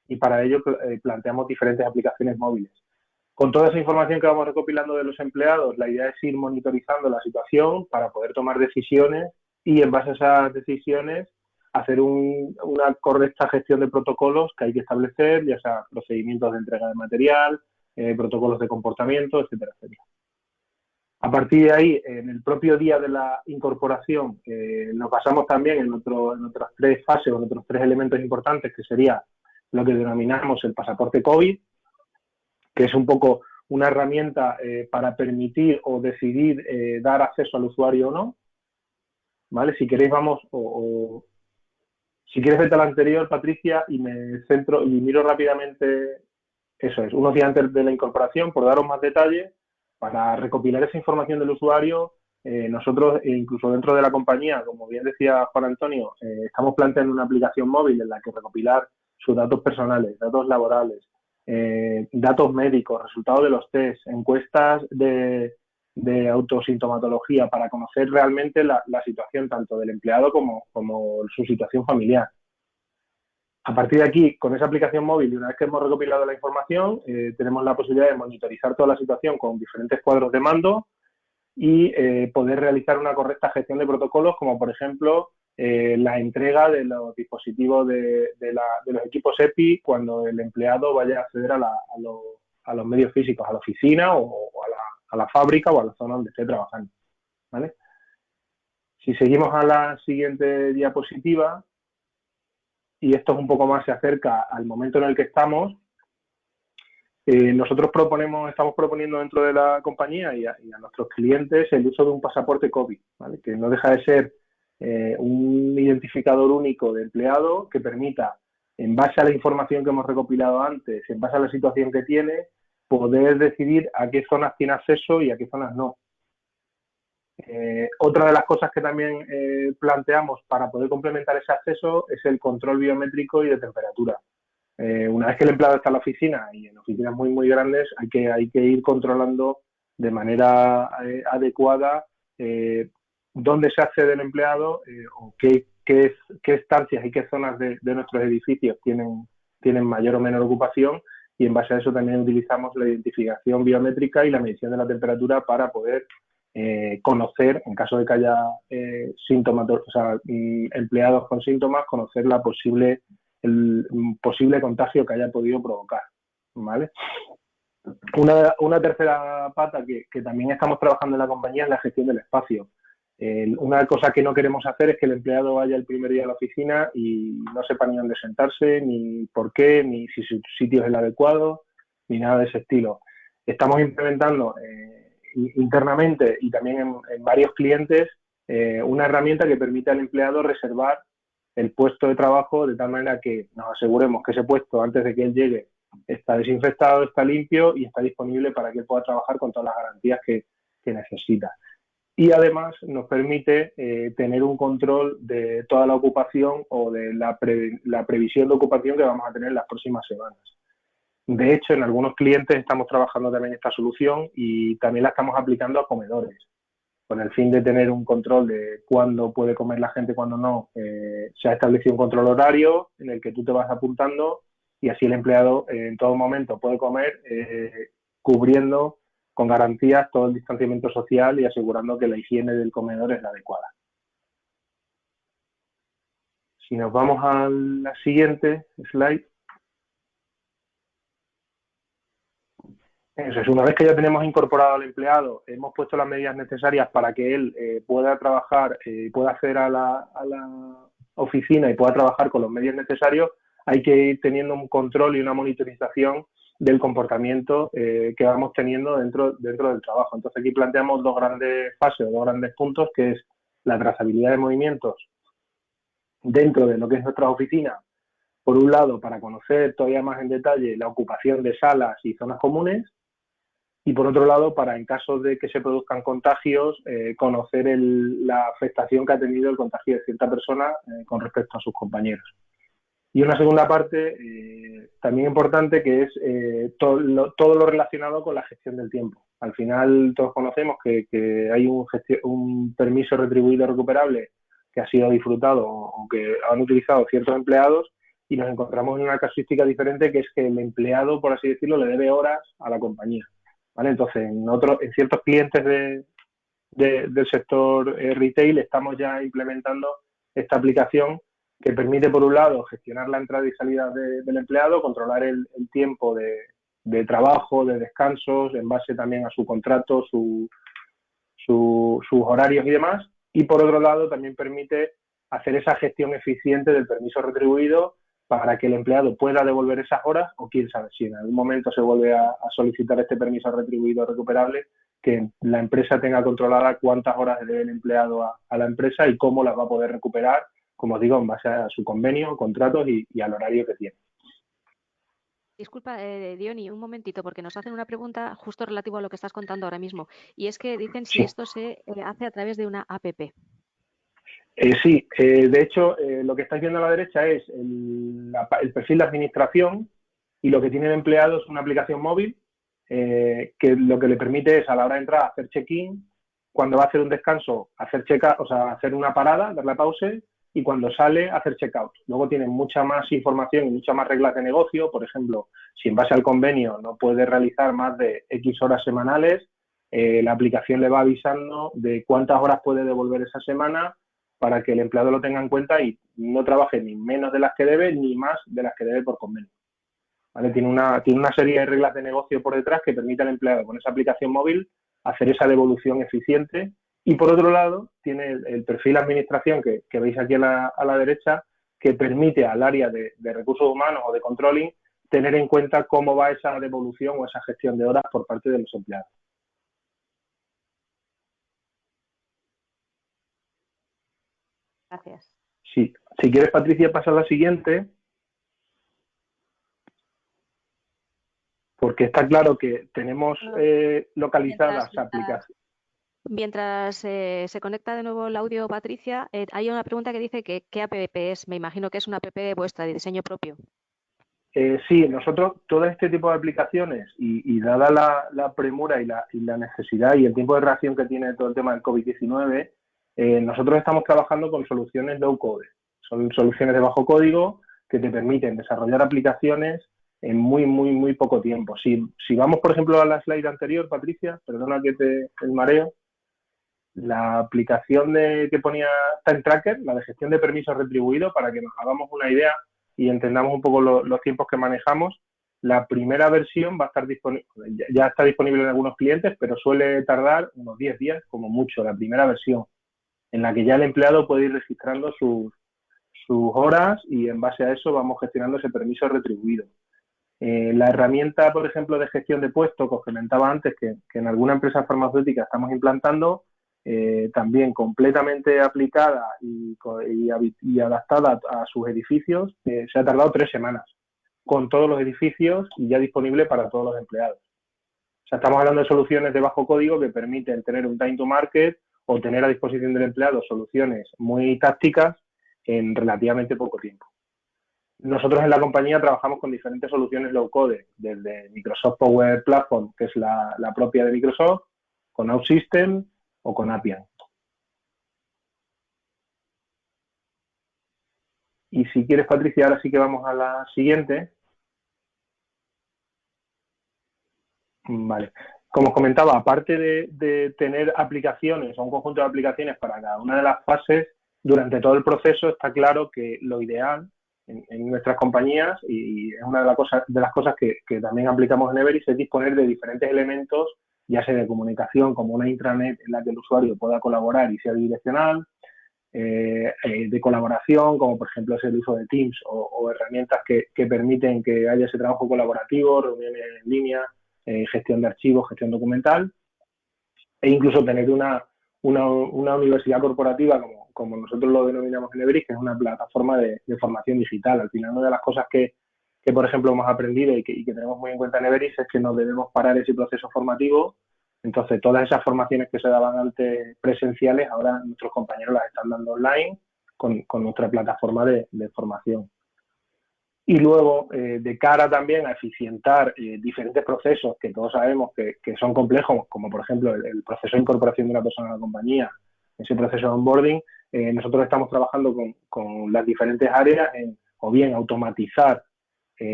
y para ello planteamos diferentes aplicaciones móviles. Con toda esa información que vamos recopilando de los empleados, la idea es ir monitorizando la situación para poder tomar decisiones y en base a esas decisiones hacer una correcta gestión de protocolos que hay que establecer, ya sea procedimientos de entrega de material, protocolos de comportamiento, etcétera, etcétera. A partir de ahí, en el propio día de la incorporación, nos basamos también en otras 3 fases o en otros 3 elementos importantes, que sería lo que denominamos el pasaporte COVID, que es un poco una herramienta para permitir o decidir dar acceso al usuario o no. ¿Vale? Si queréis vamos, si quieres vete a la anterior, Patricia, y me centro y miro rápidamente, eso es, unos días antes de la incorporación, por daros más detalles, para recopilar esa información del usuario, nosotros, incluso dentro de la compañía, como bien decía Juan Antonio, estamos planteando una aplicación móvil en la que recopilar sus datos personales, datos laborales, datos médicos, resultados de los test, encuestas de autosintomatología para conocer realmente la situación tanto del empleado como su situación familiar. A partir de aquí, con esa aplicación móvil y una vez que hemos recopilado la información, tenemos la posibilidad de monitorizar toda la situación con diferentes cuadros de mando y poder realizar una correcta gestión de protocolos, como por ejemplo la entrega de los dispositivos de los equipos EPI cuando el empleado vaya a acceder a los medios físicos, a la oficina o a la fábrica o a la zona donde esté trabajando, ¿vale? Si seguimos a la siguiente diapositiva, y esto es un poco más se acerca al momento en el que estamos, nosotros estamos proponiendo dentro de la compañía y a nuestros clientes el uso de un pasaporte COVID, ¿vale? Que no deja de ser un identificador único de empleado que permita, en base a la información que hemos recopilado antes, en base a la situación que tiene, poder decidir a qué zonas tiene acceso y a qué zonas no. Otra de las cosas que también planteamos para poder complementar ese acceso es el control biométrico y de temperatura. Una vez que el empleado está en la oficina y en oficinas muy, muy grandes, hay que ir controlando de manera adecuada dónde se accede el empleado o qué estancias y qué zonas de nuestros edificios tienen mayor o menor ocupación, y en base a eso también utilizamos la identificación biométrica y la medición de la temperatura para poder conocer, en caso de que haya empleados con síntomas, conocer el posible contagio que haya podido provocar, ¿vale? Una tercera pata que también estamos trabajando en la compañía es la gestión del espacio. Una cosa que no queremos hacer es que el empleado vaya el primer día a la oficina y no sepa ni dónde sentarse, ni por qué, ni si su sitio es el adecuado, ni nada de ese estilo. Estamos implementando internamente y también en varios clientes una herramienta que permite al empleado reservar el puesto de trabajo de tal manera que nos aseguremos que ese puesto, antes de que él llegue, está desinfectado, está limpio y está disponible para que él pueda trabajar con todas las garantías que necesita. Y además nos permite tener un control de toda la ocupación o de la previsión de ocupación que vamos a tener en las próximas semanas. De hecho, en algunos clientes estamos trabajando también esta solución y también la estamos aplicando a comedores, con el fin de tener un control de cuándo puede comer la gente, cuándo no. Se ha establecido un control horario en el que tú te vas apuntando y así el empleado en todo momento puede comer cubriendo con garantías todo el distanciamiento social y asegurando que la higiene del comedor es la adecuada. Si nos vamos a la siguiente slide. Eso es, una vez que ya tenemos incorporado al empleado, hemos puesto las medidas necesarias para que él pueda trabajar, pueda acceder a la oficina y pueda trabajar con los medios necesarios, hay que ir teniendo un control y una monitorización del comportamiento que vamos teniendo dentro del trabajo. Entonces aquí planteamos dos grandes fases, dos grandes puntos, que es la trazabilidad de movimientos dentro de lo que es nuestra oficina, por un lado para conocer todavía más en detalle la ocupación de salas y zonas comunes, y por otro lado para, en caso de que se produzcan contagios, conocer la afectación que ha tenido el contagio de cierta persona con respecto a sus compañeros. Y una segunda parte también importante, que es todo lo relacionado con la gestión del tiempo. Al final todos conocemos que hay un permiso retribuido recuperable que ha sido disfrutado o que han utilizado ciertos empleados, y nos encontramos en una casuística diferente, que es que el empleado, por así decirlo, le debe horas a la compañía, ¿vale? Entonces, en ciertos clientes del sector retail estamos ya implementando esta aplicación que permite, por un lado, gestionar la entrada y salida del empleado, controlar el tiempo de trabajo, de descansos, en base también a su contrato, sus horarios y demás. Y, por otro lado, también permite hacer esa gestión eficiente del permiso retribuido para que el empleado pueda devolver esas horas, o quién sabe, si en algún momento se vuelve a solicitar este permiso retribuido recuperable, que la empresa tenga controlada cuántas horas le debe el empleado a la empresa y cómo las va a poder recuperar, como os digo, en base a su convenio, contratos y al horario que tiene. Disculpa, Diony, un momentito, porque nos hacen una pregunta justo relativo a lo que estás contando ahora mismo. Y es que dicen si Sí. esto se hace a través de una app. Sí, de hecho, lo que estáis viendo a la derecha es el perfil de administración, y lo que tiene el empleado es una aplicación móvil que lo que le permite es, a la hora de entrar, hacer check-in, cuando va a hacer un descanso, hacer check-out, o sea, hacer una parada, darle a pause, y cuando sale, hacer check-out. Luego tiene mucha más información y muchas más reglas de negocio. Por ejemplo, si en base al convenio no puede realizar más de X horas semanales, la aplicación le va avisando de cuántas horas puede devolver esa semana, para que el empleado lo tenga en cuenta y no trabaje ni menos de las que debe ni más de las que debe por convenio. ¿Vale? Tiene una serie de reglas de negocio por detrás que permite al empleado con esa aplicación móvil hacer esa devolución eficiente. Y por otro lado, tiene el perfil administración que veis aquí a la derecha, que permite al área de recursos humanos o de controlling tener en cuenta cómo va esa devolución o esa gestión de horas por parte de los empleados. Gracias. Sí. Si quieres, Patricia, pasa a la siguiente. Porque está claro que tenemos localizadas aplicaciones. Mientras se conecta de nuevo el audio, Patricia, hay una pregunta que dice que qué app es. Me imagino que es una app vuestra de diseño propio. Sí, nosotros todo este tipo de aplicaciones y dada la premura y la necesidad y el tiempo de reacción que tiene todo el tema del COVID-19, nosotros estamos trabajando con soluciones low code. Son soluciones de bajo código que te permiten desarrollar aplicaciones en muy poco tiempo. Si vamos, por ejemplo, a la slide anterior, Patricia, perdona que el mareo, la aplicación que ponía Time Tracker, la de gestión de permisos retribuidos, para que nos hagamos una idea y entendamos un poco los tiempos que manejamos. La primera versión va a estar disponible, ya está disponible en algunos clientes, pero suele tardar unos 10 días, como mucho, la primera versión, en la que ya el empleado puede ir registrando sus horas y en base a eso vamos gestionando ese permiso retribuido. La herramienta, por ejemplo, de gestión de puestos que os comentaba antes, que en alguna empresa farmacéutica estamos implantando, también completamente aplicada y adaptada a sus edificios, se ha tardado 3 semanas, con todos los edificios y ya disponible para todos los empleados. O sea, estamos hablando de soluciones de bajo código que permiten tener un time to market o tener a disposición del empleado soluciones muy tácticas en relativamente poco tiempo. Nosotros en la compañía trabajamos con diferentes soluciones low code, desde Microsoft Power Platform, que es la propia de Microsoft, con OutSystem o con Appian. Y si quieres, Patricia, ahora sí que vamos a la siguiente. Vale. Como os comentaba, aparte de tener aplicaciones o un conjunto de aplicaciones para cada una de las fases, durante todo el proceso está claro que lo ideal en nuestras compañías, y es una de las cosas que también aplicamos en Everis, es disponer de diferentes elementos, ya sea de comunicación, como una intranet en la que el usuario pueda colaborar y sea bidireccional, de colaboración, como por ejemplo es el uso de Teams o herramientas que permiten que haya ese trabajo colaborativo, reuniones en línea, gestión de archivos, gestión documental, e incluso tener una universidad corporativa, como nosotros lo denominamos en Everis, que es una plataforma de formación digital. Al final, una de las cosas que por ejemplo, hemos aprendido y que tenemos muy en cuenta en Everis es que no debemos parar ese proceso formativo. Entonces, todas esas formaciones que se daban antes presenciales, ahora nuestros compañeros las están dando online con nuestra plataforma de formación. Y luego, de cara también a eficientar diferentes procesos que todos sabemos que son complejos, como por ejemplo el proceso de incorporación de una persona a la compañía, ese proceso de onboarding, nosotros estamos trabajando con las diferentes áreas en o bien automatizar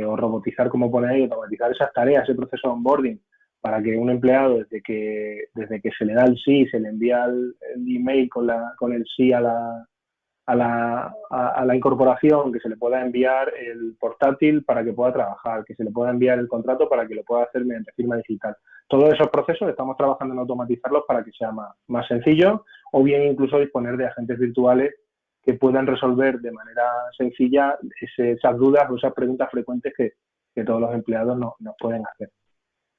o robotizar, como pone ahí, automatizar esas tareas, ese proceso de onboarding, para que un empleado, desde que se le da el sí, se le envía el email con el sí a la incorporación, que se le pueda enviar el portátil para que pueda trabajar, que se le pueda enviar el contrato para que lo pueda hacer mediante firma digital. Todos esos procesos estamos trabajando en automatizarlos para que sea más sencillo, o bien incluso disponer de agentes virtuales que puedan resolver de manera sencilla esas dudas o esas preguntas frecuentes que todos los empleados nos pueden hacer.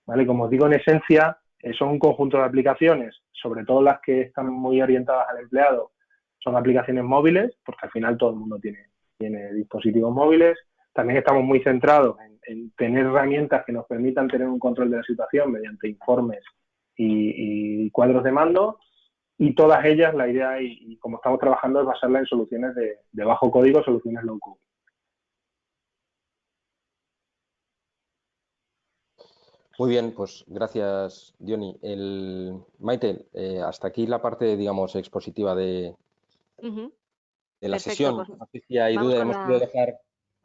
¿Vale? Como os digo, en esencia, son un conjunto de aplicaciones, sobre todo las que están muy orientadas al empleado, son aplicaciones móviles, porque al final todo el mundo tiene dispositivos móviles, También estamos muy centrados en tener herramientas que nos permitan tener un control de la situación mediante informes y cuadros de mando, y todas ellas, la idea y como estamos trabajando es basarla en soluciones de bajo código, soluciones low code. Muy bien, pues gracias, Diony. Maite, hasta aquí la parte, digamos, expositiva de la Perfecto, sesión. pues No sé si hay vamos duda, con la...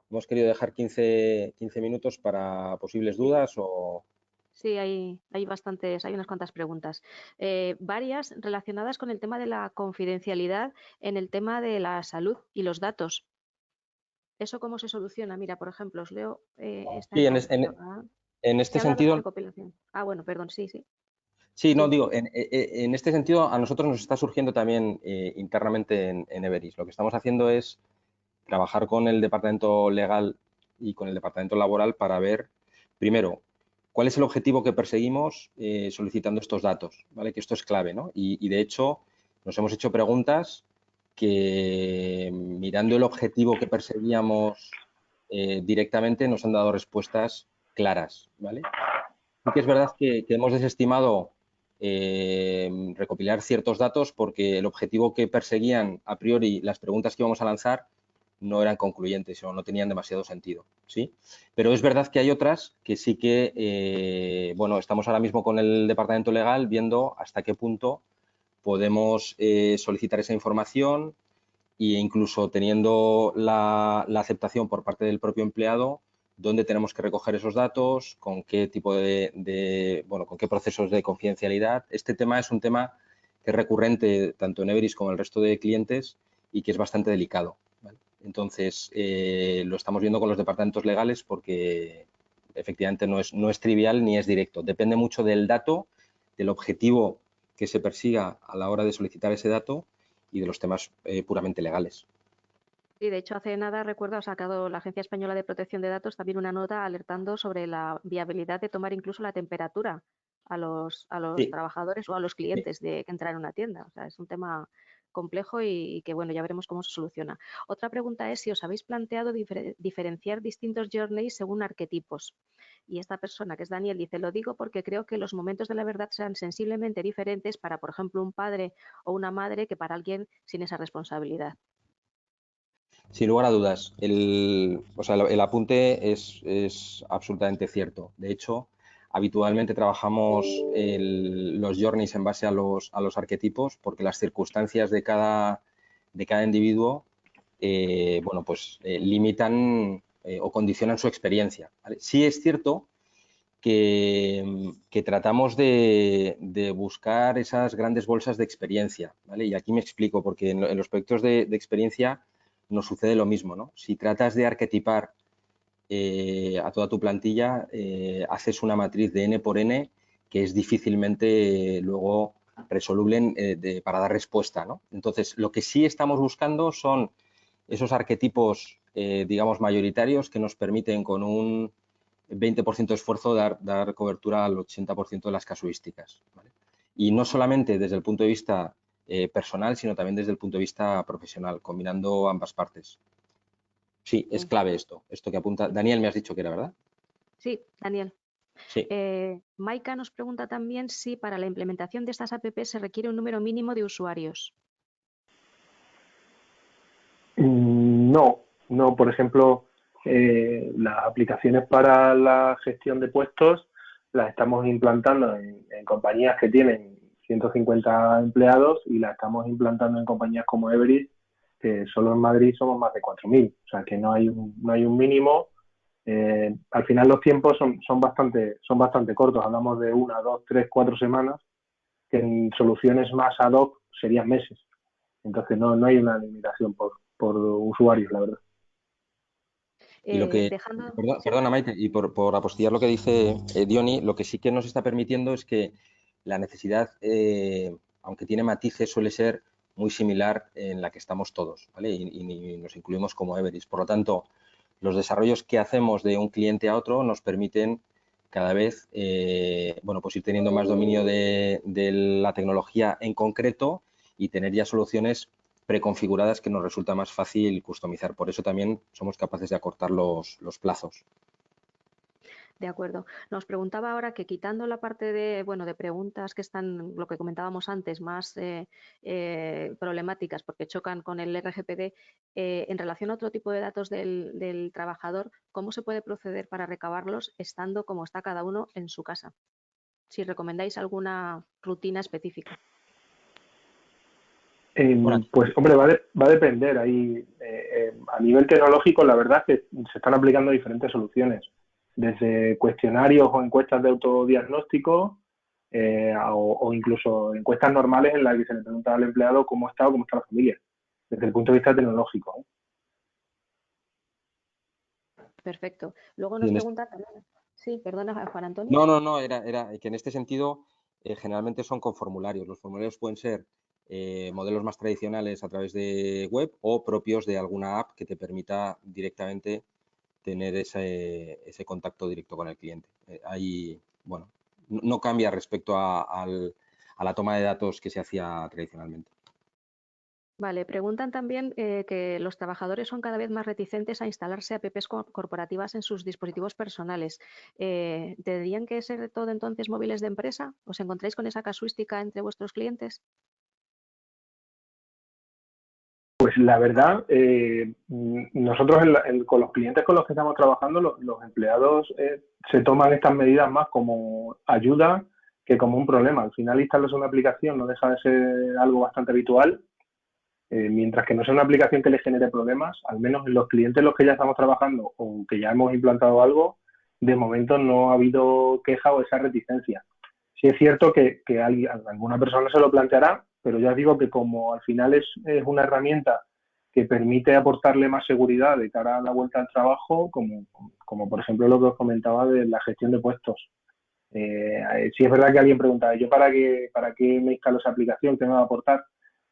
hemos querido dejar 15 minutos para posibles dudas o... Sí, hay bastantes, hay unas cuantas preguntas. Varias relacionadas con el tema de la confidencialidad en el tema de la salud y los datos. ¿Eso cómo se soluciona? Mira, por ejemplo, os leo esta Sí, información. en Se este habla de la sentido, recopilación. Ah, bueno, perdón, sí, sí. sí, no, Sí. digo, en este sentido a nosotros nos está surgiendo también internamente en Everis. Lo que estamos haciendo es trabajar con el departamento legal y con el departamento laboral para ver, primero, cuál es el objetivo que perseguimos solicitando estos datos, ¿vale? Que esto es clave, ¿no? Y de hecho nos hemos hecho preguntas que mirando el objetivo que perseguíamos directamente nos han dado respuestas claras, ¿vale? Sí que es verdad que hemos desestimado recopilar ciertos datos porque el objetivo que perseguían a priori las preguntas que íbamos a lanzar no eran concluyentes o no tenían demasiado sentido, ¿sí? Pero es verdad que hay otras que sí que, bueno, estamos ahora mismo con el departamento legal viendo hasta qué punto podemos solicitar esa información e incluso teniendo la aceptación por parte del propio empleado, dónde tenemos que recoger esos datos, con qué tipo bueno, con qué procesos de confidencialidad. Este tema es un tema que es recurrente tanto en Everis como en el resto de clientes y que es bastante delicado, ¿vale? Entonces, lo estamos viendo con los departamentos legales porque efectivamente no es trivial ni es directo. Depende mucho del dato, del objetivo que se persiga a la hora de solicitar ese dato y de los temas puramente legales. Sí, de hecho, hace nada recuerdo, ha sacado la Agencia Española de Protección de Datos también una nota alertando sobre la viabilidad de tomar incluso la temperatura a los Sí, trabajadores o a los sí. clientes de que entrar en una tienda. O sea, es un tema complejo y que, bueno, ya veremos cómo se soluciona. Otra pregunta es si os habéis planteado diferenciar distintos journeys según arquetipos. Y esta persona, que es Daniel, dice, lo digo porque creo que los momentos de la verdad serán sensiblemente diferentes para, por ejemplo, un padre o una madre que para alguien sin esa responsabilidad. Sin lugar a dudas, el apunte es absolutamente cierto. De hecho, habitualmente trabajamos los journeys en base a los arquetipos porque las circunstancias de cada individuo bueno, pues, limitan o condicionan su experiencia, ¿vale? Sí es cierto que tratamos de buscar esas grandes bolsas de experiencia, ¿vale? Y aquí me explico, porque en los proyectos de experiencia nos sucede lo mismo, ¿no? Si tratas de arquetipar a toda tu plantilla, haces una matriz de N por N que es difícilmente luego resoluble para dar respuesta, ¿no? Entonces, lo que sí estamos buscando son esos arquetipos, digamos, mayoritarios que nos permiten con un 20% de esfuerzo dar cobertura al 80% de las casuísticas, ¿vale? Y no solamente desde el punto de vista personal, sino también desde el punto de vista profesional, combinando ambas partes. Sí, es clave esto que apunta. Daniel, me has dicho que era, ¿verdad? Sí, Daniel. Sí. Maika nos pregunta también si para la implementación de estas APP se requiere un número mínimo de usuarios. No, por ejemplo, las aplicaciones para la gestión de puestos las estamos implantando en compañías que tienen 150 empleados y las estamos implantando en compañías como Everis, que solo en Madrid somos más de 4.000, o sea que no hay un mínimo. Al final los tiempos son bastante cortos, hablamos de 1, 2, 3, 4 semanas, que en soluciones más ad hoc serían meses. Entonces no hay una limitación por usuarios, la verdad. Y lo que, perdona Maite, y por apostillar lo que dice Diony, lo que sí que nos está permitiendo es que la necesidad, aunque tiene matices, suele ser muy similar en la que estamos todos, ¿vale? Y nos incluimos como Everis. Por lo tanto, los desarrollos que hacemos de un cliente a otro nos permiten cada vez, bueno, pues ir teniendo más dominio de la tecnología en concreto y tener ya soluciones preconfiguradas que nos resulta más fácil customizar. Por eso también somos capaces de acortar los plazos. De acuerdo. Nos preguntaba ahora que quitando la parte de, bueno, de preguntas que están, lo que comentábamos antes, más problemáticas porque chocan con el RGPD, en relación a otro tipo de datos del trabajador, ¿cómo se puede proceder para recabarlos estando como está cada uno en su casa? Si recomendáis alguna rutina específica. Pues, hombre, va a depender. Ahí, a nivel tecnológico, la verdad es que se están aplicando diferentes soluciones, desde cuestionarios o encuestas de autodiagnóstico o incluso encuestas normales en las que se le pregunta al empleado cómo está o cómo está la familia, desde el punto de vista tecnológico. Perfecto. Luego nos preguntan también. Sí, perdona, Juan Antonio. No, era que en este sentido generalmente son con formularios. Los formularios pueden ser modelos más tradicionales a través de web o propios de alguna app que te permita directamente tener ese contacto directo con el cliente. Ahí, bueno, no cambia respecto a la toma de datos que se hacía tradicionalmente. Vale, preguntan también que los trabajadores son cada vez más reticentes a instalarse apps corporativas en sus dispositivos personales. ¿Tendrían que ser todo entonces móviles de empresa? ¿Os encontráis con esa casuística entre vuestros clientes? Pues la verdad, nosotros con los clientes con los que estamos trabajando, los empleados se toman estas medidas más como ayuda que como un problema. Al final instalarse una aplicación no deja de ser algo bastante habitual. Mientras que no sea una aplicación que les genere problemas, al menos en los clientes en los que ya estamos trabajando o que ya hemos implantado algo, de momento no ha habido queja o esa reticencia. Sí es cierto que alguna persona se lo planteará, pero ya digo que como al final es una herramienta que permite aportarle más seguridad de cara a la vuelta al trabajo, como por ejemplo lo que os comentaba de la gestión de puestos. Sí es verdad que alguien preguntaba, ¿yo para qué me instalo esa aplicación? ¿Qué me va a aportar?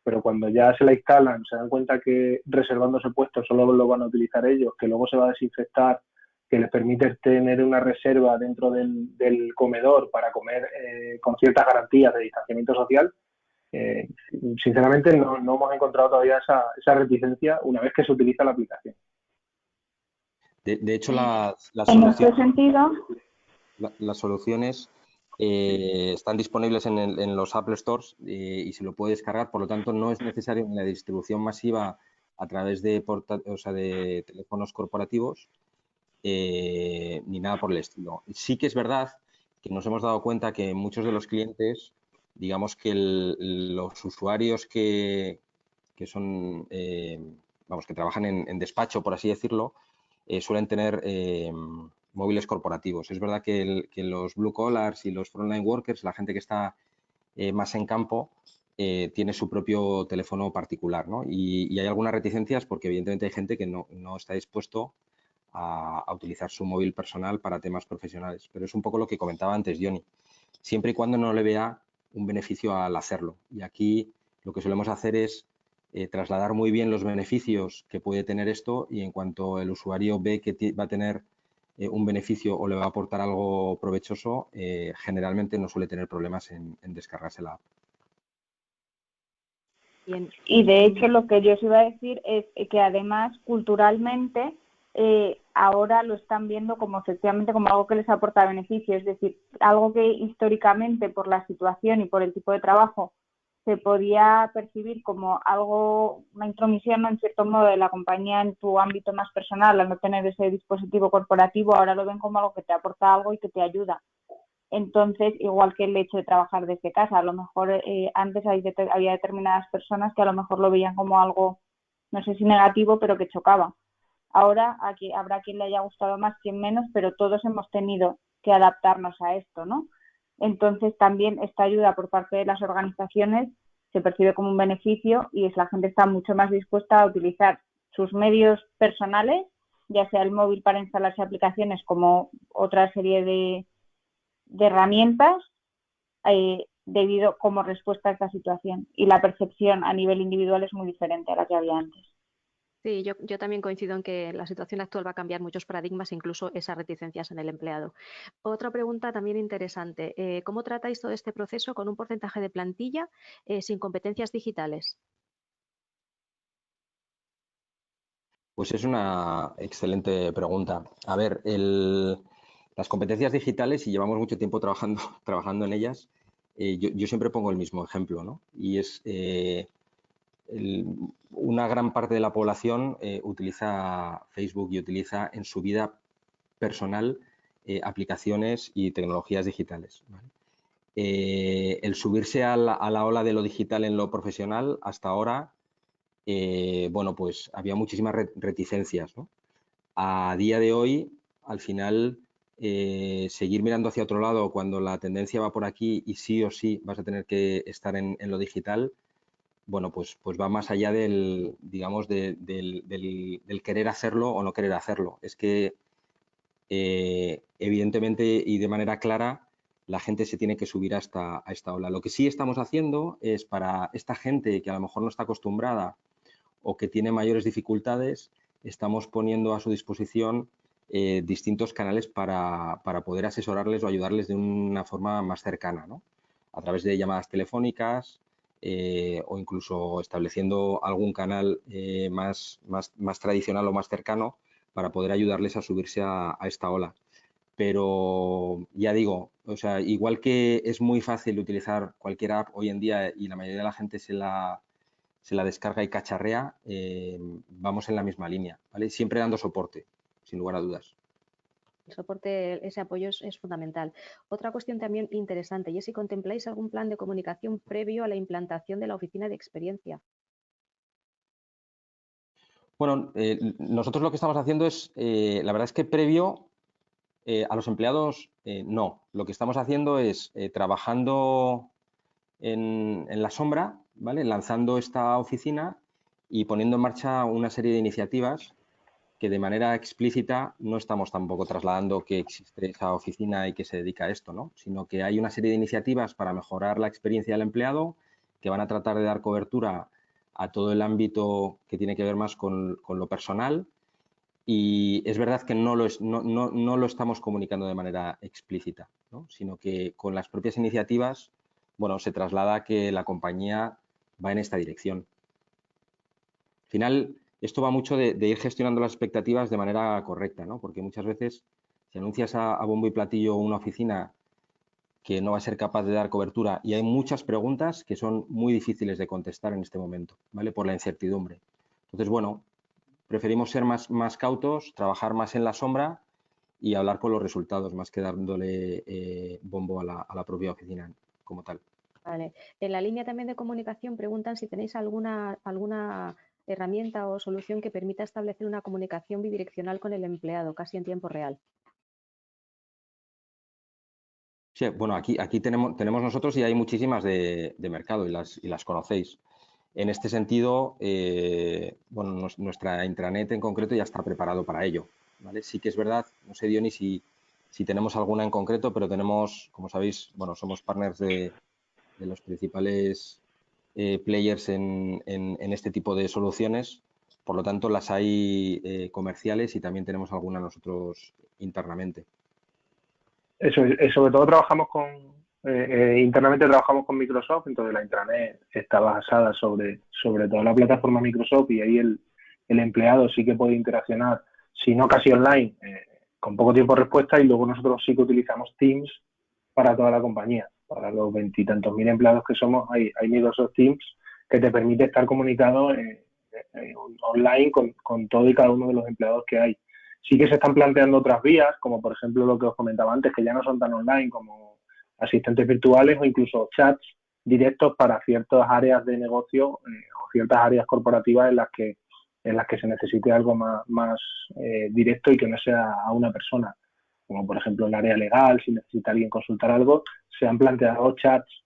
Pero cuando ya se la instalan, se dan cuenta que reservando ese puesto solo lo van a utilizar ellos, que luego se va a desinfectar, que les permite tener una reserva dentro del comedor para comer con ciertas garantías de distanciamiento social, sinceramente no hemos encontrado todavía esa reticencia una vez que se utiliza la aplicación. De hecho, las soluciones están disponibles en los Apple Stores y se lo puede descargar, por lo tanto no es necesario en la distribución masiva a través de teléfonos corporativos ni nada por el estilo. Sí que es verdad que nos hemos dado cuenta que muchos de los clientes, digamos que los usuarios que son, que trabajan en despacho, por así decirlo, suelen tener móviles corporativos. Es verdad que los blue collars y los frontline workers, la gente que está más en campo, tiene su propio teléfono particular, ¿no? Y hay algunas reticencias porque evidentemente hay gente que no está dispuesto a utilizar su móvil personal para temas profesionales. Pero es un poco lo que comentaba antes Johnny, siempre y cuando no le vea un beneficio al hacerlo. Y aquí lo que solemos hacer es trasladar muy bien los beneficios que puede tener esto y en cuanto el usuario ve que va a tener un beneficio o le va a aportar algo provechoso, generalmente no suele tener problemas en descargarse la app. Bien. Y de hecho lo que yo os iba a decir es que además culturalmente ahora lo están viendo como efectivamente como algo que les aporta beneficio, es decir, algo que históricamente por la situación y por el tipo de trabajo se podía percibir como algo, una intromisión, ¿no?, en cierto modo de la compañía en tu ámbito más personal al no tener ese dispositivo corporativo, ahora lo ven como algo que te aporta algo y que te ayuda. Entonces, igual que el hecho de trabajar desde casa, a lo mejor antes había determinadas personas que a lo mejor lo veían como algo, no sé si negativo, pero que chocaba. Ahora aquí habrá quien le haya gustado más, quien menos, pero todos hemos tenido que adaptarnos a esto, ¿no? Entonces, también esta ayuda por parte de las organizaciones se percibe como un beneficio y la gente está mucho más dispuesta a utilizar sus medios personales, ya sea el móvil para instalarse aplicaciones como otra serie de herramientas debido como respuesta a esta situación, y la percepción a nivel individual es muy diferente a la que había antes. Sí, yo también coincido en que la situación actual va a cambiar muchos paradigmas, incluso esas reticencias en el empleado. Otra pregunta también interesante. ¿Cómo tratáis todo este proceso con un porcentaje de plantilla sin competencias digitales? Pues es una excelente pregunta. A ver, las competencias digitales, y llevamos mucho tiempo trabajando en ellas, yo siempre pongo el mismo ejemplo, ¿no? Y es una gran parte de la población utiliza Facebook y utiliza en su vida personal aplicaciones y tecnologías digitales, ¿vale? El subirse a la ola de lo digital en lo profesional hasta ahora, bueno, pues había muchísimas reticencias, ¿no? A día de hoy, al final, seguir mirando hacia otro lado cuando la tendencia va por aquí y sí o sí vas a tener que estar en lo digital, bueno, pues va más allá del, digamos, del querer hacerlo o no querer hacerlo. Es que, evidentemente y de manera clara, la gente se tiene que subir a esta ola. Lo que sí estamos haciendo es para esta gente que a lo mejor no está acostumbrada o que tiene mayores dificultades, estamos poniendo a su disposición distintos canales para poder asesorarles o ayudarles de una forma más cercana, ¿no? A través de llamadas telefónicas o incluso estableciendo algún canal más tradicional o más cercano para poder ayudarles a subirse a esta ola. Pero ya digo, o sea, igual que es muy fácil utilizar cualquier app hoy en día y la mayoría de la gente se la descarga y cacharrea, vamos en la misma línea, ¿vale? Siempre dando soporte, sin lugar a dudas. El soporte, ese apoyo es fundamental. Otra cuestión también interesante, y es si contempláis algún plan de comunicación previo a la implantación de la oficina de experiencia. Bueno, nosotros lo que estamos haciendo es, la verdad es que previo a los empleados, no. Lo que estamos haciendo es trabajando en la sombra, ¿vale? Lanzando esta oficina y poniendo en marcha una serie de iniciativas que de manera explícita no estamos tampoco trasladando que existe esa oficina y que se dedica a esto, ¿no? Sino que hay una serie de iniciativas para mejorar la experiencia del empleado que van a tratar de dar cobertura a todo el ámbito que tiene que ver más con lo personal, y es verdad que no lo estamos comunicando de manera explícita, ¿no? Sino que con las propias iniciativas, bueno, se traslada que la compañía va en esta dirección. Al final, esto va mucho de ir gestionando las expectativas de manera correcta, ¿no? Porque muchas veces, si anuncias a bombo y platillo una oficina que no va a ser capaz de dar cobertura, y hay muchas preguntas que son muy difíciles de contestar en este momento, ¿vale? Por la incertidumbre. Entonces, bueno, preferimos ser más cautos, trabajar más en la sombra y hablar con los resultados, más que dándole bombo a la propia oficina como tal. Vale. En la línea también de comunicación preguntan si tenéis alguna herramienta o solución que permita establecer una comunicación bidireccional con el empleado, casi en tiempo real. Sí, bueno, aquí tenemos nosotros y hay muchísimas de mercado y las conocéis. En este sentido, bueno, nuestra intranet en concreto ya está preparado para ello, ¿vale? Sí que es verdad, no sé, Diony, si tenemos alguna en concreto, pero tenemos, como sabéis, bueno, somos partners de los principales players en este tipo de soluciones. Por lo tanto, las hay comerciales y también tenemos alguna nosotros internamente. Sobre todo trabajamos internamente trabajamos con Microsoft, entonces la intranet está basada sobre toda la plataforma Microsoft, y ahí el empleado sí que puede interaccionar, si no casi online, con poco tiempo de respuesta, y luego nosotros sí que utilizamos Teams para toda la compañía. Para los 20 y tantos mil empleados que somos, hay Microsoft Teams que te permite estar comunicado online con todo y cada uno de los empleados que hay. Sí que se están planteando otras vías, como por ejemplo lo que os comentaba antes, que ya no son tan online, como asistentes virtuales o incluso chats directos para ciertas áreas de negocio o ciertas áreas corporativas en las que se necesite algo más directo y que no sea a una persona, como por ejemplo en el área legal, si necesita alguien consultar algo, se han planteado chats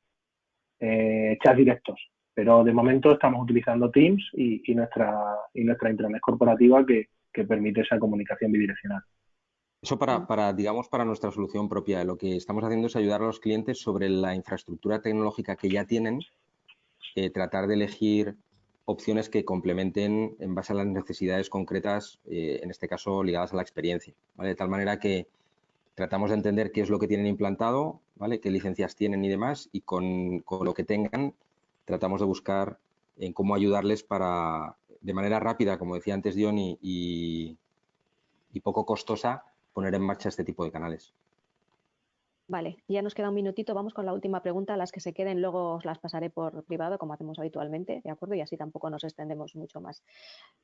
directos. Pero de momento estamos utilizando Teams y nuestra intranet corporativa que permite esa comunicación bidireccional. Eso digamos, para nuestra solución propia. Lo que estamos haciendo es ayudar a los clientes sobre la infraestructura tecnológica que ya tienen, tratar de elegir opciones que complementen en base a las necesidades concretas, en este caso ligadas a la experiencia, ¿vale? De tal manera que tratamos de entender qué es lo que tienen implantado, ¿vale? Qué licencias tienen y demás, y con lo que tengan tratamos de buscar en cómo ayudarles para de manera rápida, como decía antes Diony, y poco costosa, poner en marcha este tipo de canales. Vale, ya nos queda un minutito, vamos con la última pregunta, las que se queden luego os las pasaré por privado, como hacemos habitualmente, ¿de acuerdo? Y así tampoco nos extendemos mucho más.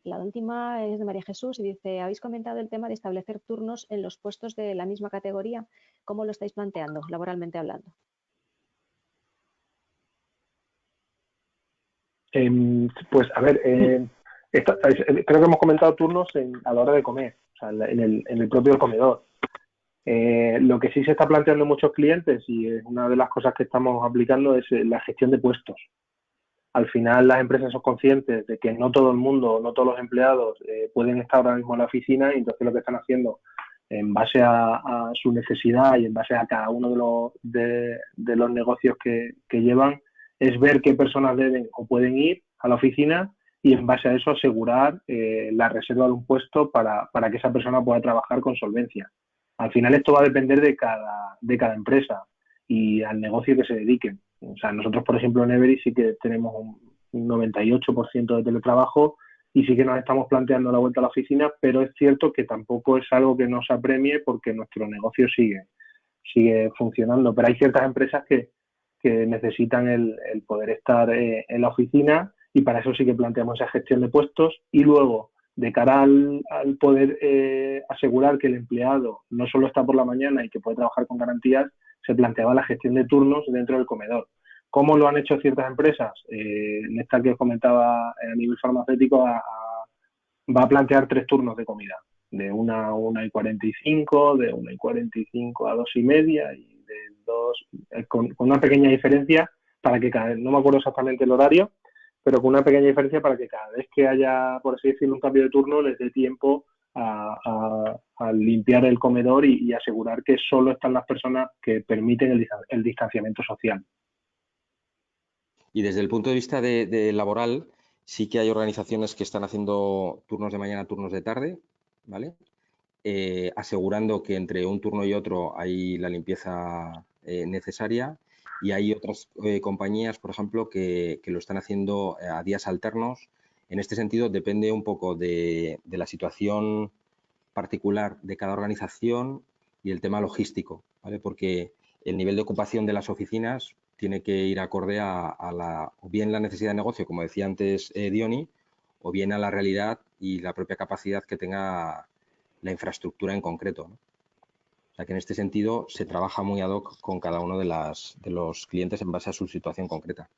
La última es de María Jesús y dice, habéis comentado el tema de establecer turnos en los puestos de la misma categoría, ¿cómo lo estáis planteando, laboralmente hablando? Pues a ver, creo que hemos comentado turnos a la hora de comer, o sea, en el propio comedor. Lo que sí se está planteando en muchos clientes, y es una de las cosas que estamos aplicando, es la gestión de puestos. Al final las empresas son conscientes de que no todo el mundo, no todos los empleados pueden estar ahora mismo en la oficina, y entonces lo que están haciendo en base a su necesidad y en base a cada uno de los negocios que llevan, es ver qué personas deben o pueden ir a la oficina y en base a eso asegurar la reserva de un puesto para que esa persona pueda trabajar con solvencia. Al final esto va a depender de cada empresa y al negocio que se dediquen. O sea, nosotros, por ejemplo, en Every sí que tenemos un 98% de teletrabajo y sí que nos estamos planteando la vuelta a la oficina, pero es cierto que tampoco es algo que nos apremie porque nuestro negocio sigue funcionando. Pero hay ciertas empresas que necesitan el poder estar en la oficina, y para eso sí que planteamos esa gestión de puestos. Y luego, de cara al poder asegurar que el empleado no solo está por la mañana y que puede trabajar con garantías, se planteaba la gestión de turnos dentro del comedor. ¿Cómo lo han hecho ciertas empresas? En esta que os comentaba a nivel farmacéutico, va a plantear 3 turnos de comida, de 1:45, de 1:45 a 2:30 y de 2, con una pequeña diferencia para que no me acuerdo exactamente el horario, pero con una pequeña diferencia para que cada vez que haya, por así decirlo, un cambio de turno, les dé tiempo a limpiar el comedor y asegurar que solo están las personas que permiten el distanciamiento social. Y desde el punto de vista de laboral, sí que hay organizaciones que están haciendo turnos de mañana, turnos de tarde, ¿vale? Asegurando que entre un turno y otro hay la limpieza necesaria, y hay otras compañías, por ejemplo, que lo están haciendo a días alternos. En este sentido, depende un poco de la situación particular de cada organización y el tema logístico, ¿vale? Porque el nivel de ocupación de las oficinas tiene que ir acorde o bien la necesidad de negocio, como decía antes Diony, o bien a la realidad y la propia capacidad que tenga la infraestructura en concreto, ¿no? O sea que en este sentido se trabaja muy ad hoc con cada uno de los clientes en base a su situación concreta.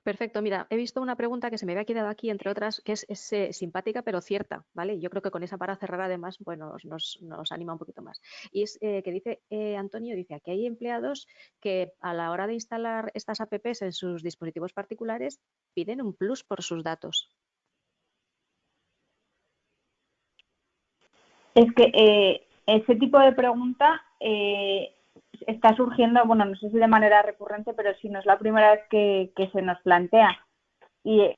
Perfecto, mira, he visto una pregunta que se me había quedado aquí, entre otras, que es simpática pero cierta, ¿vale? Yo creo que con esa para cerrar además, bueno, nos anima un poquito más. Y es que dice, Antonio dice, aquí hay empleados que a la hora de instalar estas apps en sus dispositivos particulares piden un plus por sus datos. Es que ese tipo de pregunta está surgiendo, bueno, no sé si de manera recurrente, pero sí no es la primera vez que se nos plantea. Y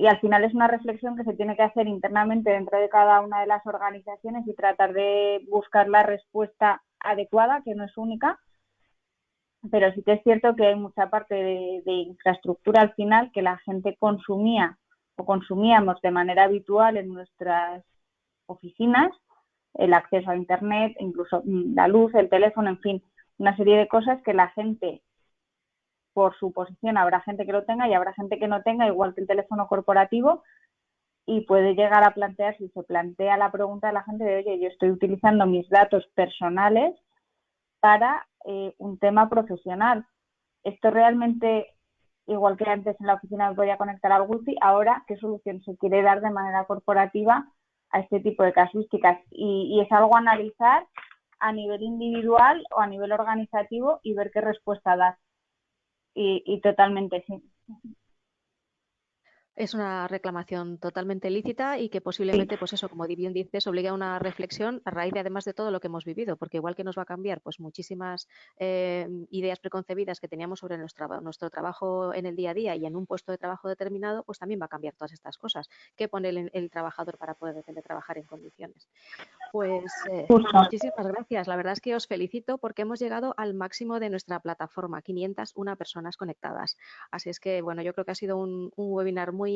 al final es una reflexión que se tiene que hacer internamente dentro de cada una de las organizaciones y tratar de buscar la respuesta adecuada, que no es única, pero sí que es cierto que hay mucha parte de infraestructura al final que la gente consumía o consumíamos de manera habitual en nuestras oficinas, el acceso a Internet, incluso la luz, el teléfono, en fin, una serie de cosas que la gente, por su posición, habrá gente que lo tenga y habrá gente que no tenga, igual que el teléfono corporativo, y puede llegar a plantear, si se plantea la pregunta de la gente de, oye, yo estoy utilizando mis datos personales para un tema profesional. Esto realmente, igual que antes en la oficina me podía conectar al wifi, ahora, ¿qué solución se quiere dar de manera corporativa a este tipo de casuísticas? Y es algo a analizar a nivel individual o a nivel organizativo y ver qué respuesta dar. Y totalmente sí. Es una reclamación totalmente lícita y que posiblemente, pues eso, como bien dices, obliga a una reflexión a raíz de, además de todo lo que hemos vivido, porque igual que nos va a cambiar pues muchísimas ideas preconcebidas que teníamos sobre nuestro trabajo en el día a día y en un puesto de trabajo determinado, pues también va a cambiar todas estas cosas. ¿Qué pone el trabajador para poder trabajar en condiciones? Pues muchísimas gracias. La verdad es que os felicito porque hemos llegado al máximo de nuestra plataforma, 501 personas conectadas. Así es que, bueno, yo creo que ha sido un webinar muy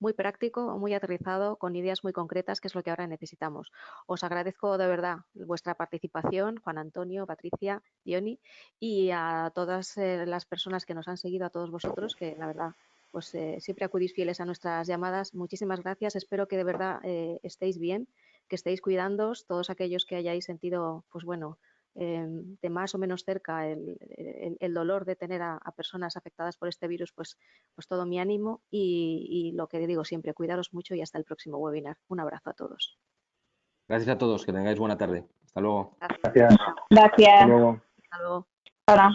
muy práctico, muy aterrizado, con ideas muy concretas, que es lo que ahora necesitamos. Os agradezco de verdad vuestra participación, Juan Antonio, Patricia, Diony, y a todas las personas que nos han seguido, a todos vosotros, que la verdad pues siempre acudís fieles a nuestras llamadas. Muchísimas gracias. Espero que de verdad estéis bien, que estéis cuidándoos, todos aquellos que hayáis sentido, pues bueno, de más o menos cerca el dolor de tener a personas afectadas por este virus, pues todo mi ánimo y lo que digo siempre, cuidaros mucho y hasta el próximo webinar. Un abrazo a todos. Gracias a todos, que tengáis buena tarde. Hasta luego. Gracias. Gracias. Gracias. Hasta luego. Hasta luego. Ahora.